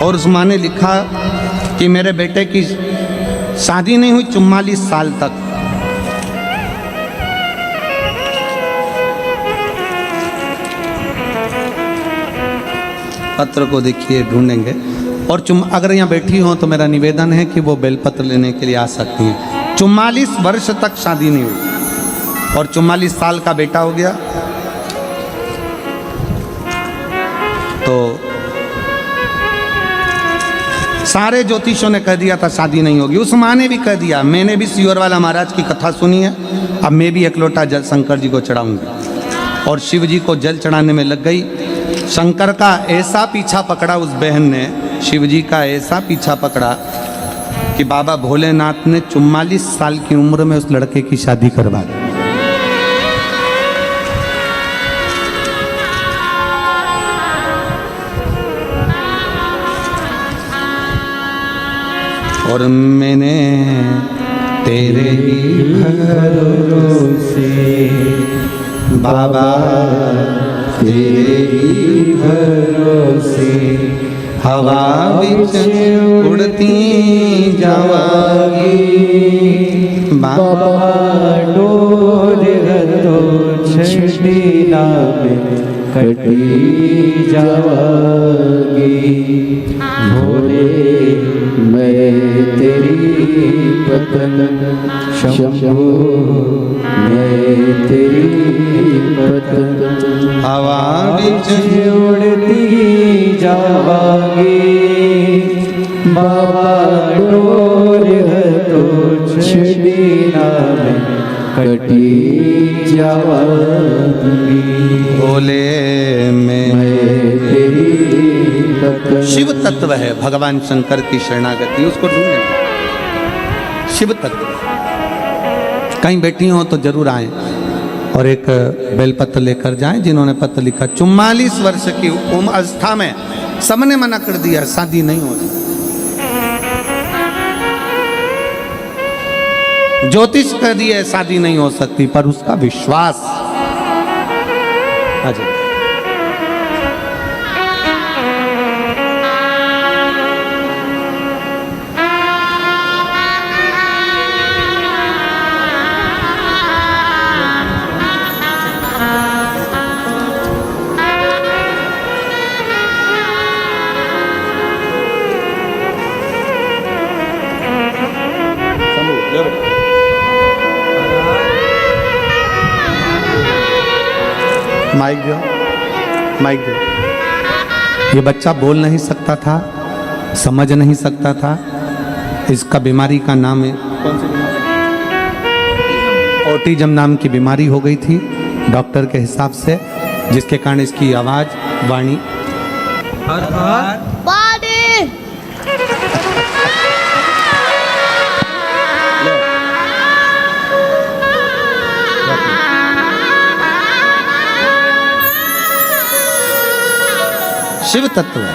और उस माँ ने लिखा कि मेरे बेटे की शादी नहीं हुई 44 साल तक। पत्र को देखिए, ढूंढेंगे। और अगर यहाँ बैठी हो तो मेरा निवेदन है कि वो बेलपत्र लेने के लिए आ सकती हैं। 44 वर्ष तक शादी नहीं हुई और 44 साल का बेटा हो गया, तो सारे ज्योतिषों ने कह दिया था शादी नहीं होगी। उस माँ ने भी कह दिया। मैंने भी सियोरवाला महाराज की कथा सुनी है। अब मैं भी एक लोटा जल शंकर जी को चढ़ाऊंगी। और शिव जी को जल चढ़ाने में लग गई। शंकर का ऐसा पीछा पकड़ा उस बहन ने, शिव जी का ऐसा पीछा पकड़ा कि बाबा भोलेनाथ ने 44 साल की उम्र में उस लड़के की शादी करवा दी। और मैंने तेरे ही भरोसे बाबा, तेरे ही भरोसे हवा विच उड़ती जावागी बाबा, डोर हतो छड़ी नाम कटी जावागी। भोले मैं तेरी पतंग, शंभो मैं तेरी पतंग, हवा विच उड़ती जावागी। बाबा डोर है तो छड़ी नाम कटी जावागी। भोले में तेरी पतंग। शिव तत्व है भगवान शंकर की शरणागति, उसको ढूंढेंगे। शिव तत्व कहीं बैठी हो तो जरूर आए और एक बेलपत्र लेकर जाएं। जिन्होंने पत्र लिखा 44 वर्ष की उम्र अवस्था में सबने मना कर दिया, शादी नहीं होती। ज्योतिष कह दिए शादी नहीं हो सकती, पर उसका विश्वास। अजय माइक दो, माइक दो। ये बच्चा बोल नहीं सकता था, समझ नहीं सकता था। इसका बीमारी का नाम है, कौन सी बीमारी? ऑटिज्म नाम की बीमारी हो गई थी डॉक्टर के हिसाब से, जिसके कारण इसकी आवाज, वाणी शिव तत्व है।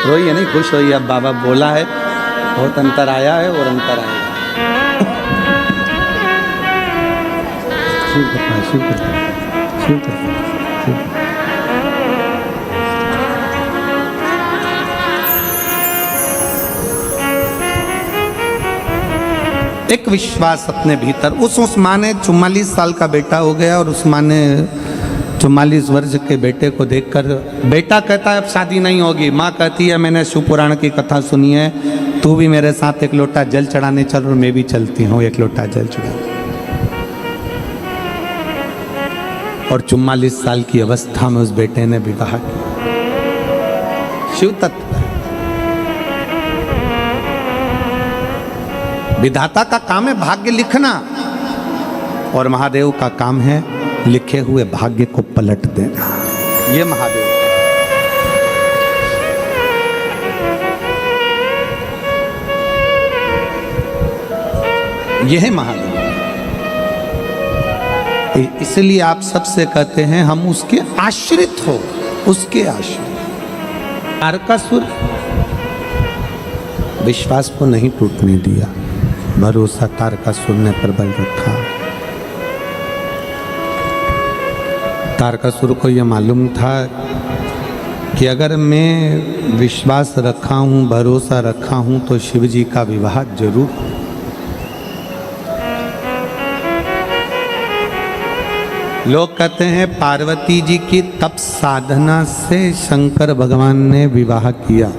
रोइए नहीं, खुश होइए। अब बाबा बोला है, बहुत अंतर आया है और अंतर आएगा। शिव कृपा, शिव कृपा, शिव कृपा, शिव। एक विश्वास अपने भीतर। उस माँ ने 44 साल का बेटा हो गया और उस माँ ने 44 वर्ष के बेटे को देखकर, बेटा कहता है अब शादी नहीं होगी। माँ कहती है मैंने शिव पुराण की कथा सुनी है, तू भी मेरे साथ एक लोटा जल चढ़ाने चल। और मैं भी चलती हूँ एक लोटा जल चढ़ा। और 44 साल की अवस्था में उस बेटे ने विवाह किया। शिव तत्व है। विधाता का काम है भाग्य लिखना, और महादेव का काम है लिखे हुए भाग्य को पलट देना। ये महादेव, यह है महादेव। इसलिए आप सबसे कहते हैं हम उसके आश्रित हो, उसके आश्रित। तारकासुर विश्वास को नहीं टूटने दिया, भरोसा तारकासुर ने प्रबल रखा। तारकासुर को यह मालूम था कि अगर मैं विश्वास रखा हूँ, भरोसा रखा हूँ तो शिव जी का विवाह जरूर। लोग कहते हैं पार्वती जी की तप साधना से शंकर भगवान ने विवाह किया।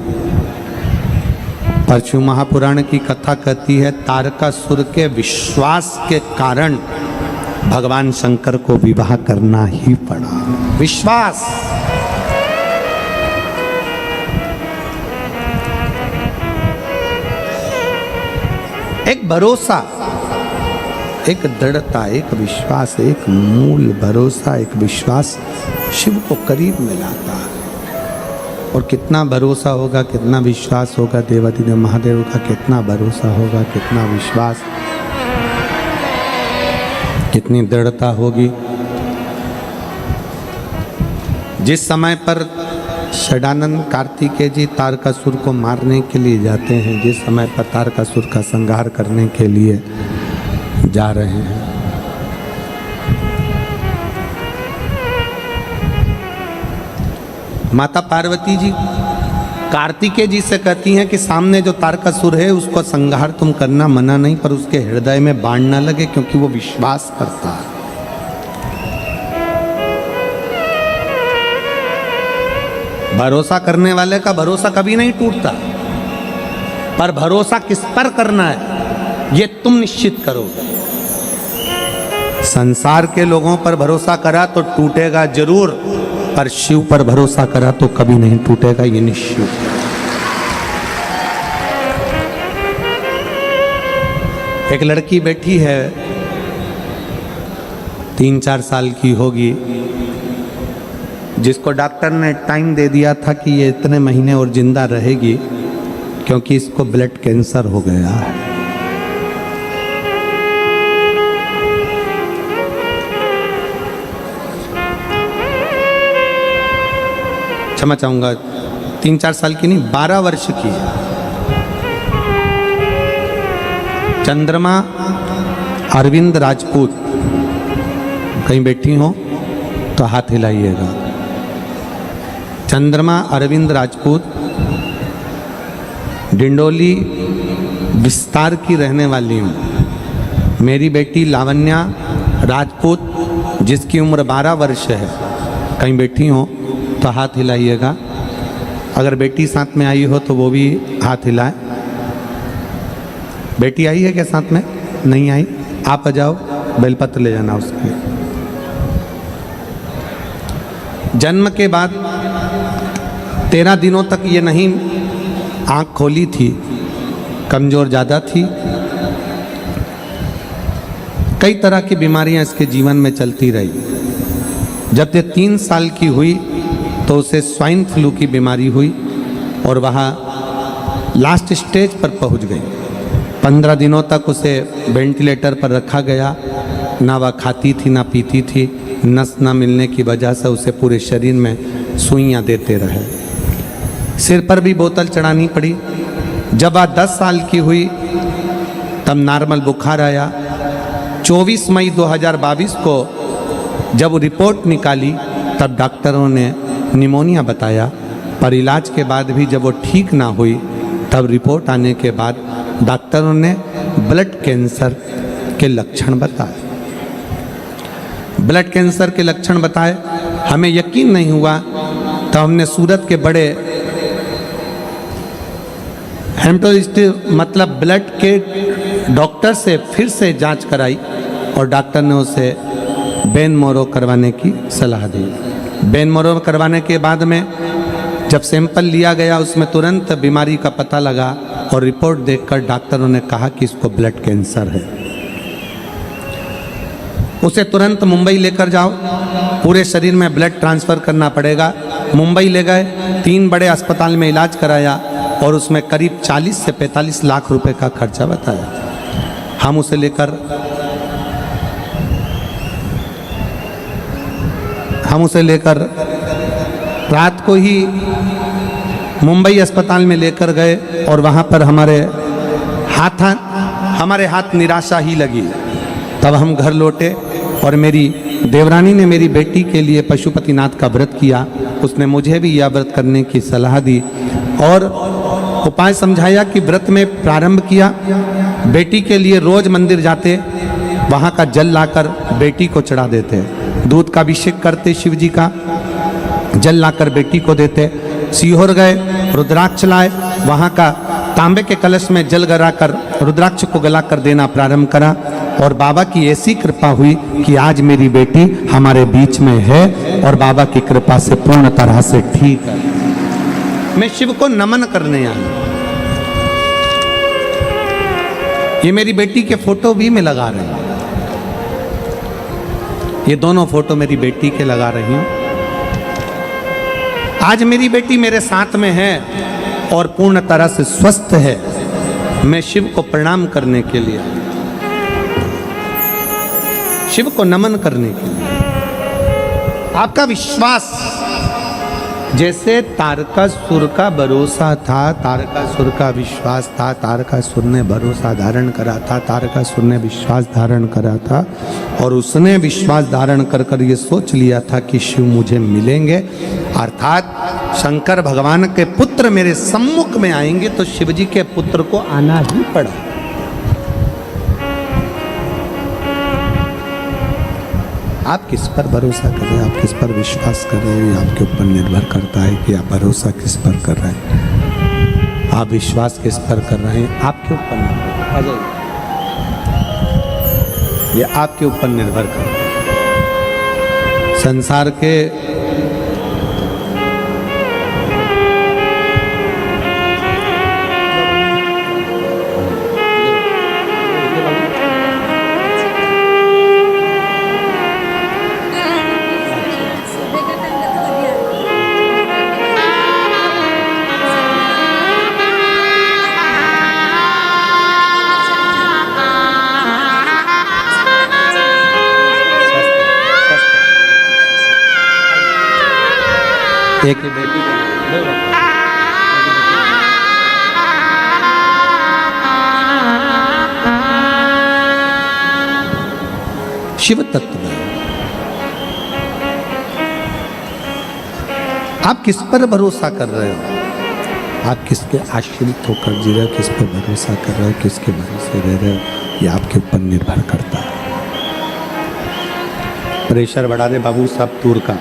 परशु महापुराण की कथा कहती है तारकासुर के विश्वास के कारण भगवान शंकर को विवाह करना ही पड़ा। विश्वास, एक भरोसा, एक दृढ़ता, एक विश्वास, एक मूल भरोसा, एक विश्वास शिव को करीब में लाता है। और कितना भरोसा होगा, कितना विश्वास होगा, देवाधिदेव महादेव का कितना भरोसा होगा, कितना विश्वास, कितनी दृढ़ता होगी। जिस समय पर षडानंद कार्तिकेय जी तारकासुर को मारने के लिए जाते हैं, जिस समय पर तारकासुर का संहार करने के लिए जा रहे हैं, माता पार्वती जी कार्तिकेय जी से कहती हैं कि सामने जो तारकासुर है उसको संहार तुम करना मना नहीं, पर उसके हृदय में बाण ना लगे क्योंकि वो विश्वास करता है। भरोसा करने वाले का भरोसा कभी नहीं टूटता, पर भरोसा किस पर करना है ये तुम निश्चित करोगे। संसार के लोगों पर भरोसा करा तो टूटेगा जरूर, पर शिव पर भरोसा करा तो कभी नहीं टूटेगा, ये निश्चित। एक लड़की बैठी है, 3-4 साल की होगी, जिसको डॉक्टर ने टाइम दे दिया था कि ये इतने महीने और जिंदा रहेगी क्योंकि इसको ब्लड कैंसर हो गया है। क्षमा चाहूंगा, 3-4 साल की नहीं, 12 वर्ष की है। चंद्रमा अरविंद राजपूत, कहीं बैठी हो तो हाथ हिलाइएगा। चंद्रमा अरविंद राजपूत डिंडोली विस्तार की रहने वाली हूँ। मेरी बेटी लावण्या राजपूत जिसकी उम्र 12 वर्ष है, कहीं बैठी हो तो हाथ हिलाइएगा। अगर बेटी साथ में आई हो तो वो भी हाथ हिलाए। बेटी आई है क्या साथ में? नहीं आई? आप आ जाओ, बेलपत्र ले जाना उसके। जन्म के बाद 13 दिनों तक ये नहीं आँख खोली थी, कमज़ोर ज़्यादा थी। कई तरह की बीमारियां इसके जीवन में चलती रही। जब ये 3 साल की हुई तो उसे स्वाइन फ्लू की बीमारी हुई और वहाँ लास्ट स्टेज पर पहुँच गई। 15 दिनों तक उसे वेंटिलेटर पर रखा गया। ना वह खाती थी ना पीती थी, नस ना मिलने की वजह से उसे पूरे शरीर में सुइयाँ देते रहे। सिर पर भी बोतल चढ़ानी पड़ी। जब वह 10 साल की हुई तब नॉर्मल बुखार आया। 24 मई 2022 को जब रिपोर्ट निकाली तब डॉक्टरों ने निमोनिया बताया, पर इलाज के बाद भी जब वो ठीक ना हुई तब रिपोर्ट आने के बाद डॉक्टरों ने ब्लड कैंसर के लक्षण बताए। ब्लड कैंसर के लक्षण बताए, हमें यकीन नहीं हुआ तो हमने सूरत के बड़े हेमेटोलॉजिस्ट मतलब ब्लड के डॉक्टर से फिर से जांच कराई और डॉक्टर ने उसे बेन मोरो करवाने की सलाह दी। बेन मोरो करवाने के बाद में जब सैंपल लिया गया उसमें तुरंत बीमारी का पता लगा और रिपोर्ट देखकर डॉक्टरों ने कहा कि इसको ब्लड कैंसर है। उसे तुरंत मुंबई लेकर जाओ, पूरे शरीर में ब्लड ट्रांसफ़र करना पड़ेगा। मुंबई ले गए, 3 बड़े अस्पताल में इलाज कराया और उसमें करीब 40 से 45 लाख रुपए का खर्चा बताया। हम उसे लेकर रात को ही मुंबई अस्पताल में लेकर गए और वहाँ पर हमारे हाथ निराशा ही लगी। तब हम घर लौटे और मेरी देवरानी ने मेरी बेटी के लिए पशुपतिनाथ का व्रत किया। उसने मुझे भी यह व्रत करने की सलाह दी और उपाय समझाया कि व्रत में प्रारंभ किया। बेटी के लिए रोज मंदिर जाते, वहाँ का जल लाकर बेटी को चढ़ा देते, दूध का अभिषेक करते, शिव जी का जल लाकर बेटी को देते। सीहोर गए, रुद्राक्ष लाए, वहाँ का तांबे के कलश में जल गलाकर रुद्राक्ष को गलाकर देना प्रारंभ करा और बाबा की ऐसी कृपा हुई कि आज मेरी बेटी हमारे बीच में है और बाबा की कृपा से पूर्ण तरह से ठीक है। मैं शिव को नमन करने आया। ये मेरी बेटी के फोटो भी मैं लगा रही हूं, ये दोनों फोटो मेरी बेटी के लगा रही हूं। आज मेरी बेटी मेरे साथ में है और पूर्ण तरह से स्वस्थ है। मैं शिव को प्रणाम करने के लिए, शिव को नमन करने के लिए। आपका विश्वास, जैसे तारकासुर का भरोसा था, तारकासुर का विश्वास था, तारकासुर ने भरोसा धारण करा था, तारकासुर ने विश्वास धारण करा था और उसने विश्वास धारण कर कर ये सोच लिया था कि शिव मुझे मिलेंगे, अर्थात शंकर भगवान के पुत्र मेरे सम्मुख में आएंगे, तो शिव जी के पुत्र को आना ही पड़ा। आप किस पर भरोसा कर रहे हैं, आप किस पर विश्वास कर रहे हैं, ये आपके ऊपर निर्भर करता है कि आप भरोसा किस पर कर रहे हैं, आप विश्वास किस पर कर रहे हैं, आपके ऊपर निर्भर। आ जाइए, ये आपके ऊपर निर्भर करता है। संसार के एक ही बेटी शिव तत्व में आप किस पर भरोसा कर रहे हो, आप किसके आश्रित होकर जी रहे हो, किस पर भरोसा कर रहे हो, किसके भरोसे रह रहे हो, ये आपके ऊपर निर्भर करता है। प्रेशर बढ़ा दे बाबू साहब टूर का।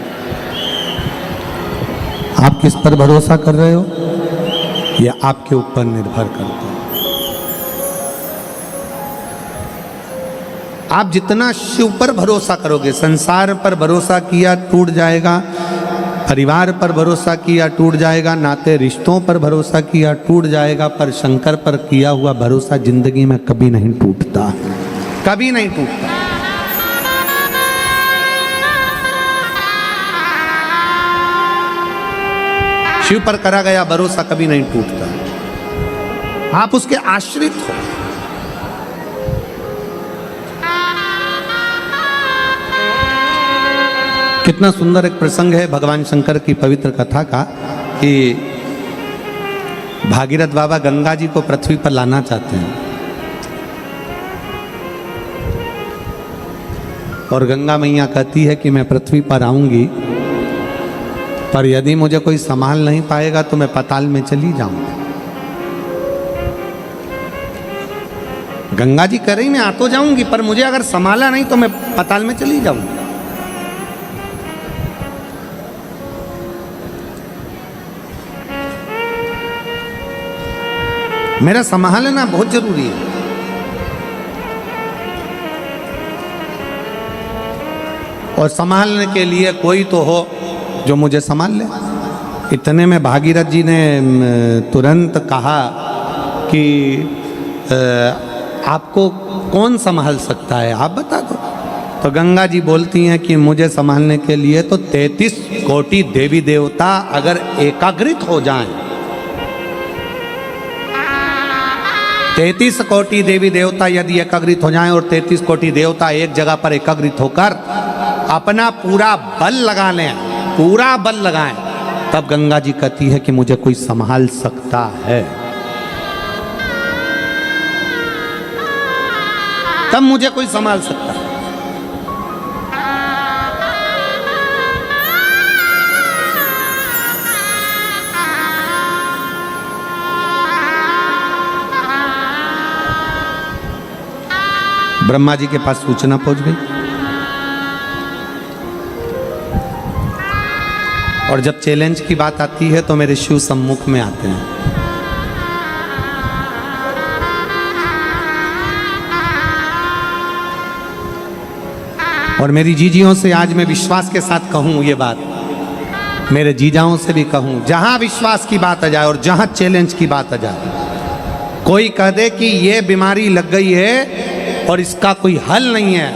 आप किस पर भरोसा कर रहे हो, यह आपके ऊपर निर्भर करता है। आप जितना शिव पर भरोसा करोगे, संसार पर भरोसा किया टूट जाएगा, परिवार पर भरोसा किया टूट जाएगा, नाते रिश्तों पर भरोसा किया टूट जाएगा, पर शंकर पर किया हुआ भरोसा जिंदगी में कभी नहीं टूटता, कभी नहीं टूटता। शिव पर करा गया भरोसा कभी नहीं टूटता। आप उसके आश्रित हो। कितना सुंदर एक प्रसंग है भगवान शंकर की पवित्र कथा का कि भागीरथ बाबा गंगा जी को पृथ्वी पर लाना चाहते हैं और गंगा मैया कहती है कि मैं पृथ्वी पर आऊंगी, पर यदि मुझे कोई संभाल नहीं पाएगा तो मैं पाताल में चली जाऊंगी। गंगा जी कह रही मैं आ तो जाऊंगी, पर मुझे अगर संभाला नहीं तो मैं पाताल में चली जाऊंगी। मेरा संभालना बहुत जरूरी है। और संभालने के लिए कोई तो हो जो मुझे संभाल ले। इतने में भागीरथ जी ने तुरंत कहा कि आपको कौन संभाल सकता है, आप बता दो। तो गंगा जी बोलती हैं कि मुझे संभालने के लिए तो 33 कोटि देवी देवता अगर एकाग्रित हो जाएं, 33 कोटि देवी देवता यदि एकाग्रित हो जाएं और 33 कोटि देवता एक जगह पर एकाग्रित होकर अपना पूरा बल लगा लें, पूरा बल लगाएं तब गंगा जी कहती है कि मुझे कोई संभाल सकता है, तब मुझे कोई संभाल सकता है। ब्रह्मा जी के पास सूचना पहुंच गई और जब चैलेंज की बात आती है तो मेरे शिव सम्मुख में आते हैं। और मेरी जीजियों से आज मैं विश्वास के साथ कहूं ये बात, मेरे जीजाओं से भी कहूं, जहां विश्वास की बात आ जाए और जहां चैलेंज की बात आ जाए, कोई कह दे कि ये बीमारी लग गई है और इसका कोई हल नहीं है,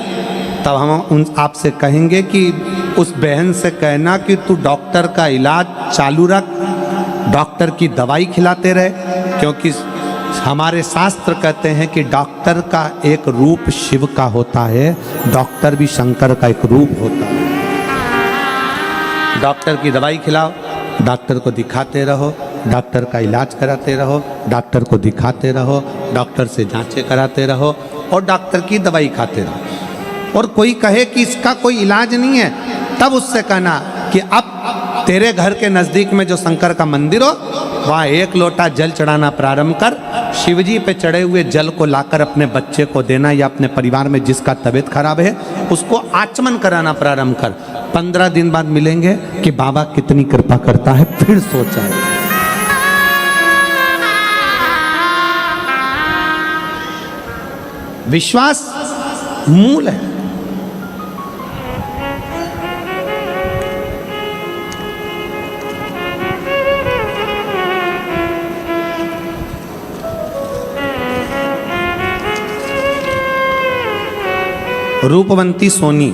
तब हम उन आपसे कहेंगे कि उस बहन से कहना कि तू डॉक्टर का इलाज चालू रख, डॉक्टर की दवाई खिलाते रहे, क्योंकि हमारे शास्त्र कहते हैं कि डॉक्टर का एक रूप शिव का होता है, डॉक्टर भी शंकर का एक रूप होता है। डॉक्टर की दवाई खिलाओ, डॉक्टर को दिखाते रहो, डॉक्टर का इलाज कराते रहो, डॉक्टर को दिखाते रहो, डॉक्टर से जांचें कराते रहो और डॉक्टर की दवाई खाते रहो। और कोई कहे कि इसका कोई इलाज नहीं है, तब उससे कहना कि अब तेरे घर के नज़दीक में जो शंकर का मंदिर हो, वहाँ एक लोटा जल चढ़ाना प्रारंभ कर, शिवजी पे चढ़े हुए जल को लाकर अपने बच्चे को देना या अपने परिवार में जिसका तबीयत खराब है उसको आचमन कराना प्रारंभ कर। 15 दिन बाद मिलेंगे कि बाबा कितनी कृपा करता है, फिर सोचा है। विश्वास मूल है। रूपवंती सोनी,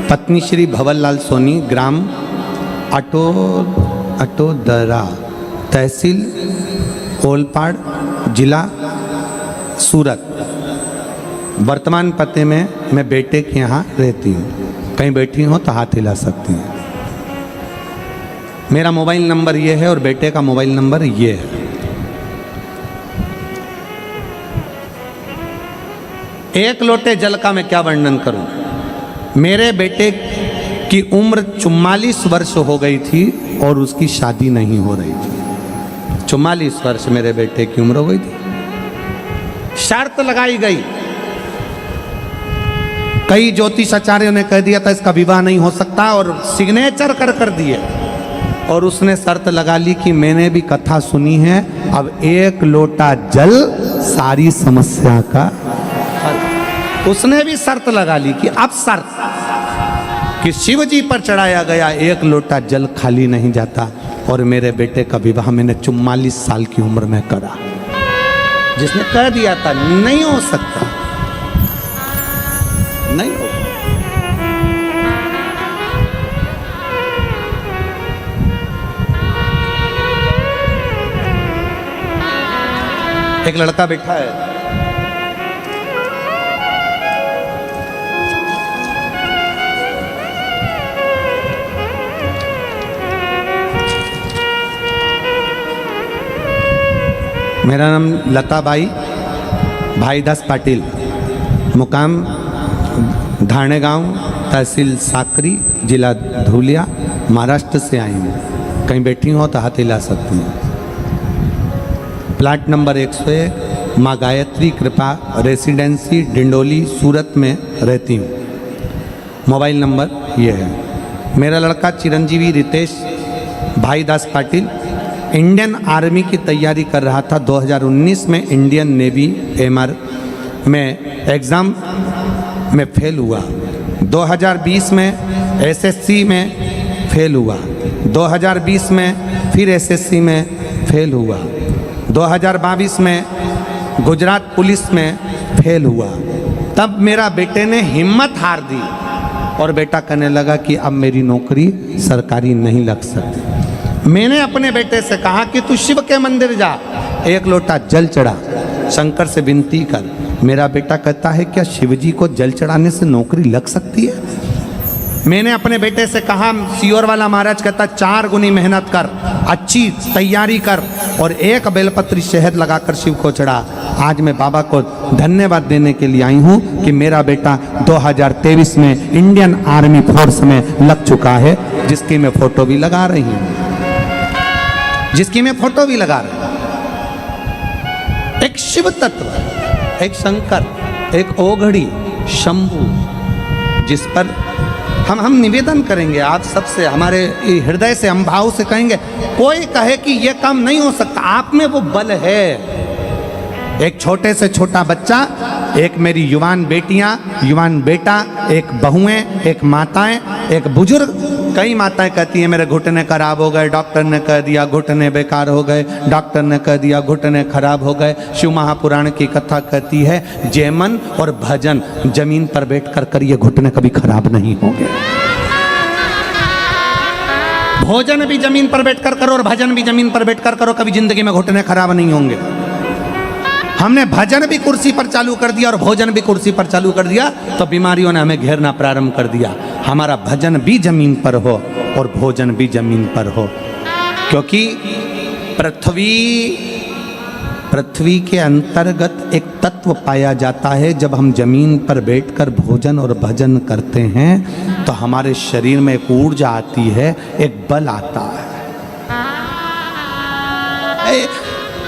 पत्नी श्री भवरलाल सोनी, ग्राम अटोदरा, तहसील ओलपाड़, जिला सूरत। वर्तमान पते में मैं बेटे के यहाँ रहती हूँ। कहीं बैठी हो तो हाथ हिला सकती हैं। मेरा मोबाइल नंबर ये है और बेटे का मोबाइल नंबर ये है। एक लोटे जल का मैं क्या वर्णन करूं। मेरे बेटे की उम्र 44 वर्ष हो गई थी और उसकी शादी नहीं हो रही थी। 44 वर्ष मेरे बेटे की उम्र हो गई थी। शर्त लगाई गई, कई ज्योतिष आचार्यों ने कह दिया था इसका विवाह नहीं हो सकता और सिग्नेचर कर दिए। और उसने शर्त लगा ली कि मैंने भी कथा सुनी है, अब एक लोटा जल सारी समस्या का। उसने भी शर्त लगा ली कि अब शर्त कि शिव जी पर चढ़ाया गया एक लोटा जल खाली नहीं जाता। और मेरे बेटे का विवाह मैंने 44 साल की उम्र में करा, जिसने कह दिया था नहीं हो सकता, नहीं हो। एक लड़का बैठा है, मेरा नाम लताबाई भाईदास पाटिल, मुकाम धाणे गांव, तहसील साकरी, जिला धुलिया, महाराष्ट्र से आई हूँ। कहीं बैठी हो तो हाथ हिला सकती हूँ। प्लाट नंबर 101, माँ गायत्री कृपा रेसिडेंसी, डिंडोली, सूरत में रहती हूँ। मोबाइल नंबर ये है। मेरा लड़का चिरंजीवी रितेश भाईदास पाटिल इंडियन आर्मी की तैयारी कर रहा था। 2019 में इंडियन नेवी एमआर में एग्ज़ाम में फेल हुआ। 2020 में एसएससी में फेल हुआ। 2020 में फिर एसएससी में फेल हुआ। 2022 में गुजरात पुलिस में फेल हुआ। तब मेरा बेटे ने हिम्मत हार दी और बेटा कहने लगा कि अब मेरी नौकरी सरकारी नहीं लग सकती। मैंने अपने बेटे से कहा कि तू शिव के मंदिर जा, एक लोटा जल चढ़ा, शंकर से विनती कर। मेरा बेटा कहता है क्या शिव जी को जल चढ़ाने से नौकरी लग सकती है? मैंने अपने बेटे से कहा, सियोर वाला महाराज कहता 4 गुनी मेहनत कर, अच्छी तैयारी कर और एक बेलपत्री शहद लगाकर शिव को चढ़ा। आज मैं बाबा को धन्यवाद देने के लिए आई हूँ कि मेरा बेटा 2023 में इंडियन आर्मी फोर्स में लग चुका है, जिसकी मैं फोटो भी लगा रही हूँ, जिसकी मैं फोटो भी लगा रही हूँ। एक शिव तत्व, एक शंकर, एक ओघड़ी, शंभू, जिस पर हम निवेदन करेंगे आप सबसे, हमारे हृदय से, हम भाव से कहेंगे, कोई कहे कि यह काम नहीं हो सकता, आप में वो बल है। एक छोटे से छोटा बच्चा, एक मेरी युवान बेटियां, युवान बेटा, एक बहुएं, एक माताएं, एक बुजुर्ग। कई माताएं कहती हैं मेरे घुटने खराब हो गए, डॉक्टर ने कह दिया घुटने बेकार हो गए, डॉक्टर ने कह दिया घुटने खराब हो गए। शिव महापुराण की कथा कहती है जयमन और भजन जमीन पर बैठ कर करिए, घुटने कभी खराब नहीं होंगे। भोजन भी जमीन पर बैठकर करो और भजन भी जमीन पर बैठकर करो, कभी जिंदगी में घुटने खराब नहीं होंगे। हमने भजन भी कुर्सी पर चालू कर दिया और भोजन भी कुर्सी पर चालू कर दिया तो बीमारियों ने हमें घेरना प्रारंभ कर दिया। हमारा भजन भी जमीन पर हो और भोजन भी जमीन पर हो, क्योंकि पृथ्वी के अंतर्गत एक तत्व पाया जाता है। जब हम जमीन पर बैठकर भोजन और भजन करते हैं तो हमारे शरीर में एक ऊर्जा आती है, एक बल आता है।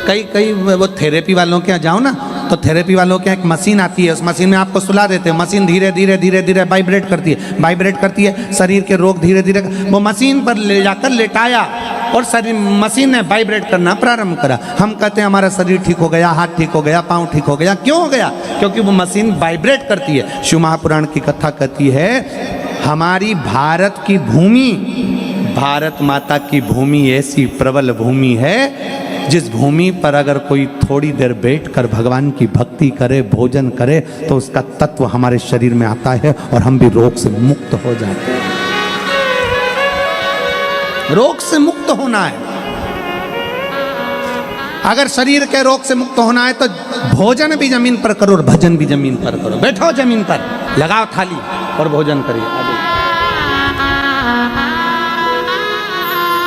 कई वो थेरेपी वालों के यहाँ जाओ ना, तो थेरेपी वालों के यहाँ एक मशीन आती है, उस मशीन में आपको सुला देते हैं। मशीन धीरे धीरे धीरे धीरे वाइब्रेट करती है, शरीर के रोग धीरे धीरे, वो मशीन पर ले जाकर लेटाया और शरीर, मशीन ने वाइब्रेट करना प्रारंभ करा। हम कहते हैं हमारा शरीर ठीक हो गया, हाथ ठीक हो गया, पाँव ठीक हो गया। क्यों हो गया? क्योंकि वो मशीन वाइब्रेट करती है। शिव महापुराण की कथा कहती है हमारी भारत की भूमि, भारत माता की भूमि ऐसी प्रबल भूमि है जिस भूमि पर अगर कोई थोड़ी देर बैठकर भगवान की भक्ति करे, भोजन करे, तो उसका तत्व हमारे शरीर में आता है और हम भी रोग से मुक्त हो जाते हैं। रोग से मुक्त होना है, अगर शरीर के रोग से मुक्त होना है तो भोजन भी जमीन पर करो और भजन भी जमीन पर करो। बैठो जमीन पर, लगाओ थाली और भोजन करिए।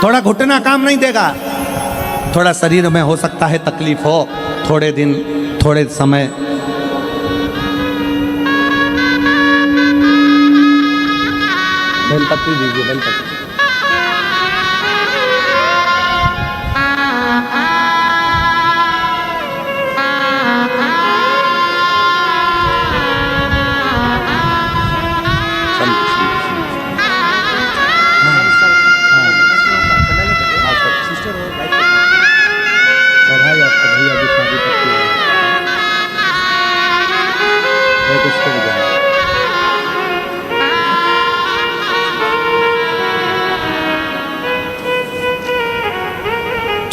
थोड़ा घुटना काम नहीं देगा, थोड़ा शरीर में हो सकता है तकलीफ हो, थोड़े दिन, थोड़े समय। बेलपत्री दीजिए, बेलपत्री।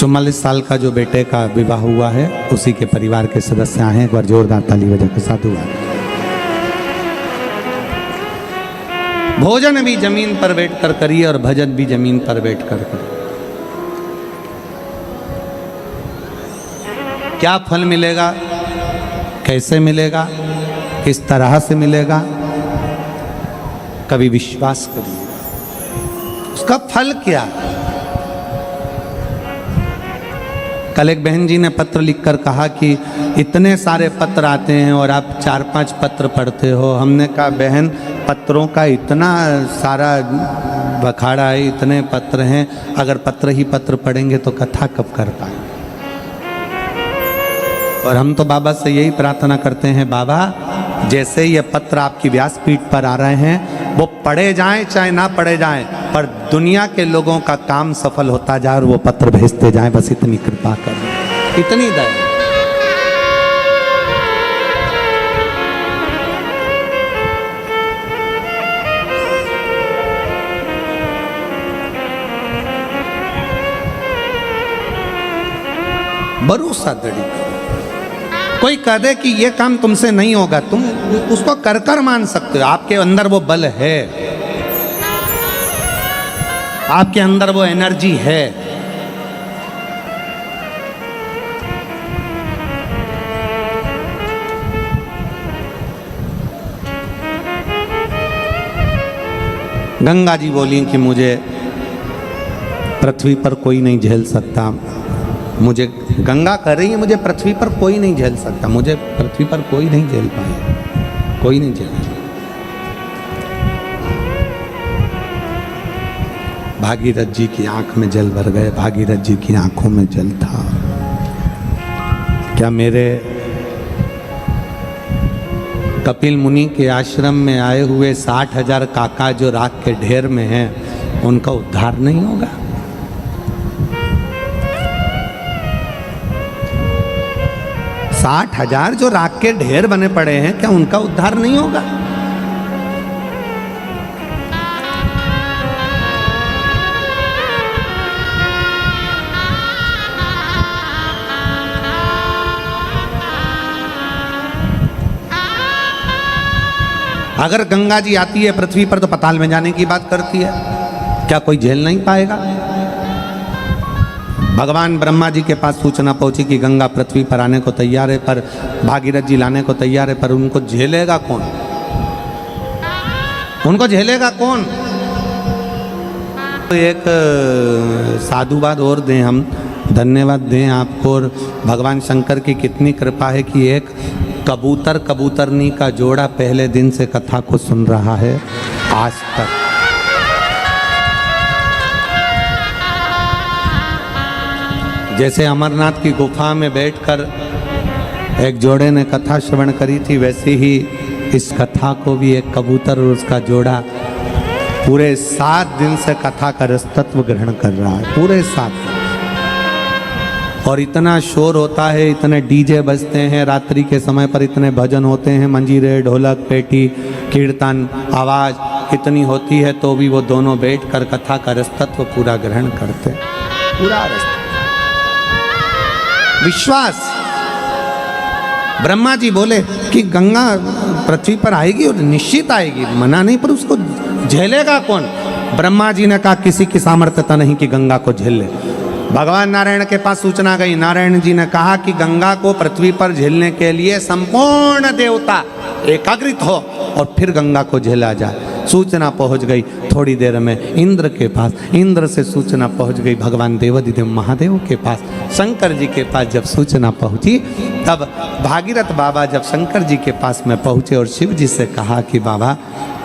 चौवालीस साल का जो बेटे का विवाह हुआ है, उसी के परिवार के सदस्य आए हैं। एक बार जोरदार ताली बजा के साथ हुआ। भोजन भी जमीन पर बैठकर करिए और भजन भी जमीन पर बैठकर करिए। क्या फल मिलेगा, कैसे मिलेगा, किस तरह से मिलेगा, कभी विश्वास करिए। उसका फल क्या? कल एक बहन जी ने पत्र लिखकर कहा कि इतने सारे पत्र आते हैं और आप 4-5 पत्र पढ़ते हो। हमने कहा बहन, पत्रों का इतना सारा बखाड़ा है, इतने पत्र हैं, अगर पत्र ही पत्र पढ़ेंगे तो कथा कब कर पाएंगे। और हम तो बाबा से यही प्रार्थना करते हैं, बाबा जैसे ये पत्र आपकी व्यासपीठ पर आ रहे हैं वो पढ़े जाएं चाहे ना पढ़े जाएं, पर दुनिया के लोगों का काम सफल होता जाए और वो पत्र भेजते जाएं, बस इतनी कृपा करें, इतनी दया। भरोसा दृढ़ करो। कोई कह दे कि ये काम तुमसे नहीं होगा, तुम उसको कर कर मान सकते हो। आपके अंदर वो बल है, आपके अंदर वो एनर्जी है। गंगा जी बोली कि मुझे पृथ्वी पर कोई नहीं झेल सकता। मुझे गंगा कह रही है मुझे पृथ्वी पर कोई नहीं झेल सकता, मुझे पृथ्वी पर कोई नहीं झेल पाएगा, कोई नहीं झेल। भागीरथ जी की आंख में जल भर गए, भागीरथ जी की आंखों में जल था। क्या मेरे कपिल मुनि के आश्रम में आए हुए 60,000 काका जो राख के ढेर में हैं उनका उद्धार नहीं होगा? 60,000 जो राख के ढेर बने पड़े हैं, क्या उनका उद्धार नहीं होगा? अगर गंगा जी आती है पृथ्वी पर तो पाताल में जाने की बात करती है, क्या कोई झेल नहीं पाएगा? भगवान ब्रह्मा जी के पास सूचना पहुंची कि गंगा पृथ्वी पर आने को तैयार है, पर भागीरथ जी लाने को तैयार है, पर उनको झेलेगा कौन? उनको झेलेगा कौन? तो एक साधुवाद और दें हम, धन्यवाद दें आपको। और भगवान शंकर की कितनी कृपा है कि एक कबूतर कबूतरनी का जोड़ा पहले दिन से कथा को सुन रहा है आज तक। जैसे अमरनाथ की गुफा में बैठकर एक जोड़े ने कथा श्रवण करी थी, वैसे ही इस कथा को भी एक कबूतर और उसका जोड़ा पूरे 7 दिन से कथा का रसतत्व ग्रहण कर रहा है, पूरे 7 दिन। और इतना शोर होता है, इतने डीजे बजते हैं रात्रि के समय पर, इतने भजन होते हैं, मंजीरे, ढोलक, पेटी, कीर्तन, आवाज़ इतनी होती है, तो भी वो दोनों बैठकर कथा का रसतत्व पूरा ग्रहण करते, पूरा रसतत्व। विश्वास। ब्रह्मा जी बोले कि गंगा पृथ्वी पर आएगी और निश्चित आएगी, मना नहीं, पर उसको झेलेगा कौन? ब्रह्मा जी ने कहा किसी की सामर्थ्यता नहीं कि गंगा को झेल ले। भगवान नारायण के पास सूचना गई, नारायण जी ने कहा कि गंगा को पृथ्वी पर झेलने के लिए संपूर्ण देवता एकाग्रित हो और फिर गंगा को झेला जाए। सूचना पहुंच गई थोड़ी देर में इंद्र के पास, इंद्र से सूचना पहुंच गई भगवान देवाधिदेव महादेव के पास, शंकर जी के पास जब सूचना पहुंची तब भागीरथ बाबा जब शंकर जी के पास में पहुंचे और शिव जी से कहा कि बाबा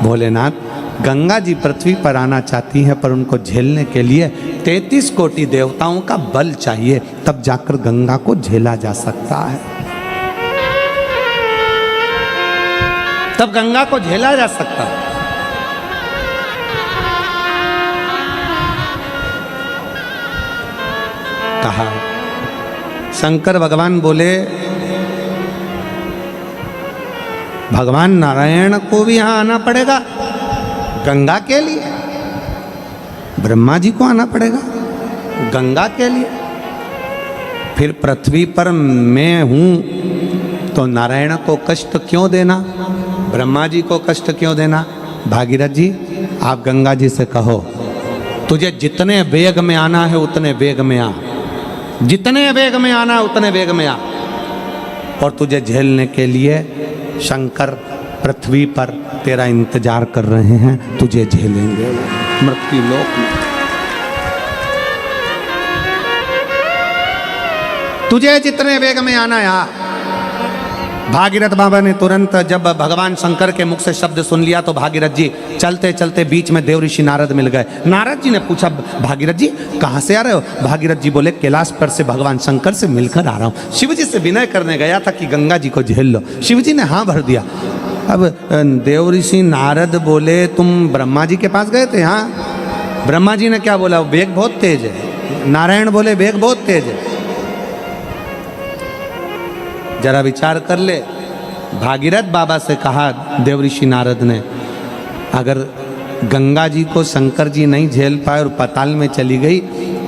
भोलेनाथ, गंगा जी पृथ्वी पर आना चाहती हैं, पर उनको झेलने के लिए 33 कोटि देवताओं का बल चाहिए, तब जाकर गंगा को झेला जा सकता है, तब गंगा को झेला जा सकता है। कहा शंकर भगवान बोले भगवान नारायण को भी यहां आना पड़ेगा गंगा के लिए, ब्रह्मा जी को आना पड़ेगा गंगा के लिए, फिर पृथ्वी पर मैं हूं तो नारायण को कष्ट क्यों देना, ब्रह्मा जी को कष्ट क्यों देना? भागीरथ जी आप गंगा जी से कहो तुझे जितने वेग में आना है उतने वेग में आ, जितने वेग में आना उतने वेग में आ, और तुझे झेलने के लिए शंकर पृथ्वी पर तेरा इंतजार कर रहे हैं, तुझे झेलेंगे मृत्यु लोक में, तुझे जितने वेग में आना है आ। भागीरथ बाबा ने तुरंत जब भगवान शंकर के मुख से शब्द सुन लिया तो भागीरथ जी चलते चलते बीच में देवऋषि नारद मिल गए। नारद जी ने पूछा भागीरथ जी कहाँ से आ रहे हो? भागीरथ जी बोले कैलाश पर से भगवान शंकर से मिलकर आ रहा हूँ, शिव जी से विनय करने गया था कि गंगा जी को झेल लो। शिव जी ने हाँ भर दिया। अब देवऋषि नारद बोले तुम ब्रह्मा जी के पास गए थे? हाँ। ब्रह्मा जी ने क्या बोला? वेग बहुत तेज है। नारायण बोले वेग बहुत तेज है। जरा विचार कर ले। भागीरथ बाबा से कहा देवऋषि नारद ने, अगर गंगा जी को शंकर जी नहीं झेल पाए और पाताल में चली गई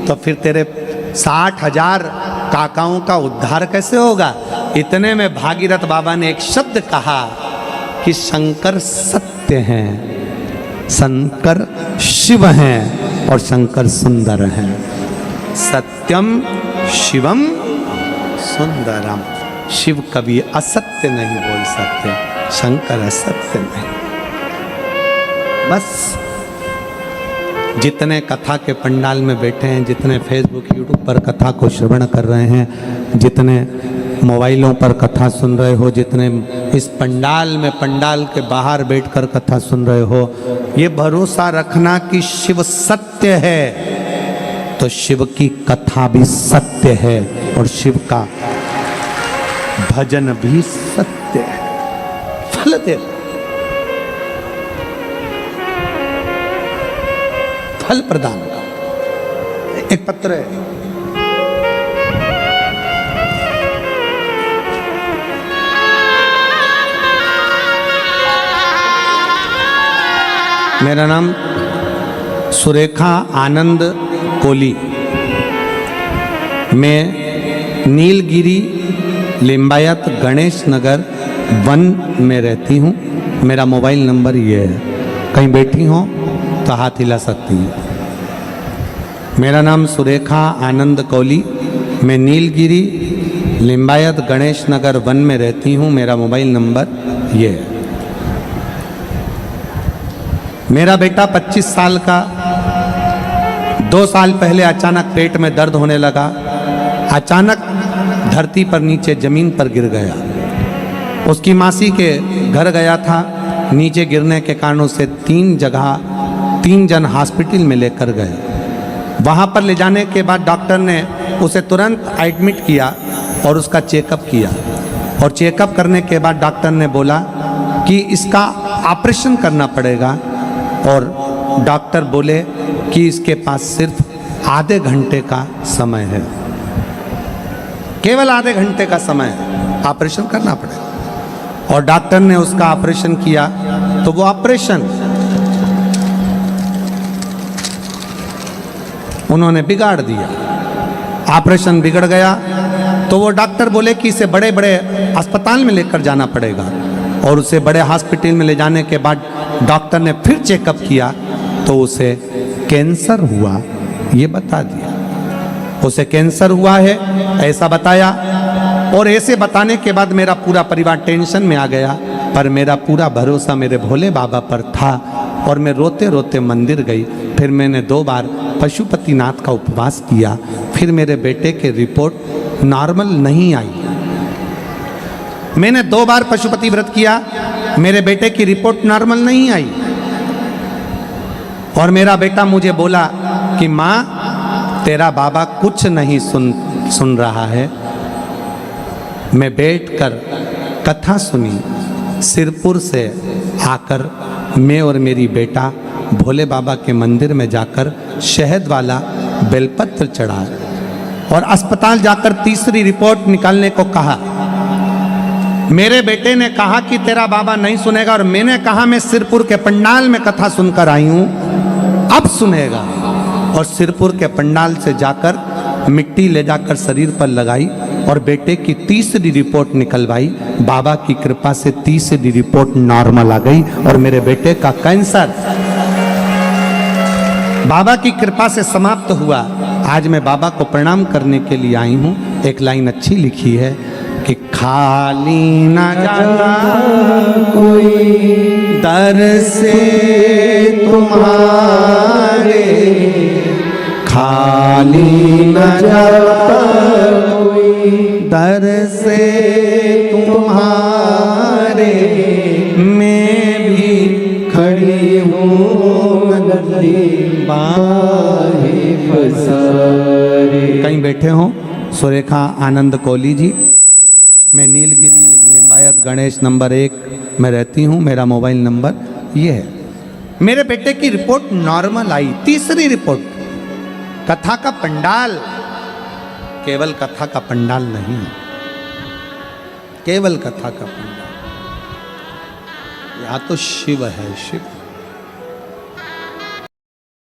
तो फिर तेरे 60,000 काकाओं का उद्धार कैसे होगा? इतने में भागीरथ बाबा ने एक शब्द कहा कि शंकर सत्य हैं, शंकर शिव हैं और शंकर सुंदर हैं। सत्यम शिवम सुंदरम। शिव कभी असत्य नहीं बोल सकते, शंकर असत्य नहीं। बस जितने कथा के पंडाल में बैठे हैं, जितने फेसबुक यूट्यूब पर कथा को श्रवण कर रहे हैं, जितने मोबाइलों पर कथा सुन रहे हो, जितने इस पंडाल में पंडाल के बाहर बैठकर कथा सुन रहे हो, ये भरोसा रखना कि शिव सत्य है तो शिव की कथा भी सत्य है और शिव का भजन भी सत्य है, फल दे, फल प्रदान का। एक पत्र है, मेरा नाम सुरेखा आनंद कोली, मैं नीलगिरी लिंबायत गणेश नगर 1 में रहती हूँ। मेरा मोबाइल नंबर ये है, कहीं बैठी हो तो हाथ हिला सकती हैं। मेरा नाम सुरेखा आनंद कोली, मैं नीलगिरी लिंबायत गणेश नगर 1 में रहती हूँ। मेरा मोबाइल नंबर ये है। मेरा बेटा 25 साल का 2 साल पहले अचानक पेट में दर्द होने लगा, अचानक धरती पर नीचे जमीन पर गिर गया। उसकी मासी के घर गया था, नीचे गिरने के कारण उसे 3 जन हॉस्पिटल में लेकर गए। वहाँ पर ले जाने के बाद डॉक्टर ने उसे तुरंत एडमिट किया और उसका चेकअप किया, और चेकअप करने के बाद डॉक्टर ने बोला कि इसका ऑपरेशन करना पड़ेगा, और डॉक्टर बोले कि इसके पास सिर्फ आधे घंटे का समय है, केवल आधे घंटे का समय है, ऑपरेशन करना पड़ेगा। और डॉक्टर ने उसका ऑपरेशन किया तो वो ऑपरेशन उन्होंने बिगाड़ दिया। ऑपरेशन बिगड़ गया तो वो डॉक्टर बोले कि इसे बड़े बड़े अस्पताल में लेकर जाना पड़ेगा, और उसे बड़े हॉस्पिटल में ले जाने के बाद डॉक्टर ने फिर चेकअप किया तो उसे कैंसर हुआ, ये बता दिया। उसे कैंसर हुआ है ऐसा बताया, और ऐसे बताने के बाद मेरा पूरा परिवार टेंशन में आ गया। पर मेरा पूरा भरोसा मेरे भोले बाबा पर था, और मैं रोते रोते मंदिर गई। फिर मैंने 2 बार पशुपतिनाथ का उपवास किया। फिर मेरे बेटे के रिपोर्ट नॉर्मल नहीं आई। मैंने 2 बार पशुपति व्रत किया, मेरे बेटे की रिपोर्ट नॉर्मल नहीं आई। और मेरा बेटा मुझे बोला कि माँ, तेरा बाबा कुछ नहीं सुन रहा है। मैं बैठकर कथा सुनी। सिरपुर से आकर मैं और मेरी बेटा भोले बाबा के मंदिर में जाकर शहद वाला बेलपत्र चढ़ा, और अस्पताल जाकर तीसरी रिपोर्ट निकालने को कहा। मेरे बेटे ने कहा कि तेरा बाबा नहीं सुनेगा, और मैंने कहा मैं सिरपुर के पंडाल में कथा सुनकर आई हूं, अब सुनेगा। और सिरपुर के पंडाल से जाकर मिट्टी ले जाकर शरीर पर लगाई, और बेटे की तीसरी रिपोर्ट निकलवाई। बाबा की कृपा से तीसरी रिपोर्ट नॉर्मल आ गई, और मेरे बेटे का कैंसर बाबा की कृपा से समाप्त हुआ। आज मैं बाबा को प्रणाम करने के लिए आई हूँ। एक लाइन अच्छी लिखी है कि खाली न जाता कोई दर से तुम्हारे, खाली न जाता कोई दर से तुम्हारे, मैं भी खड़ी हूँ बाहे पसारे। कहीं बैठे हो? सुरेखा आनंद कोली जी, मैं नीलगिरी लिंबायत गणेश नंबर 1 में रहती हूँ। मेरा मोबाइल नंबर ये है। मेरे बेटे की रिपोर्ट नॉर्मल आई, तीसरी रिपोर्ट। कथा का पंडाल केवल कथा का पंडाल नहीं, केवल कथा का पंडाल, यहाँ तो शिव है, शिव।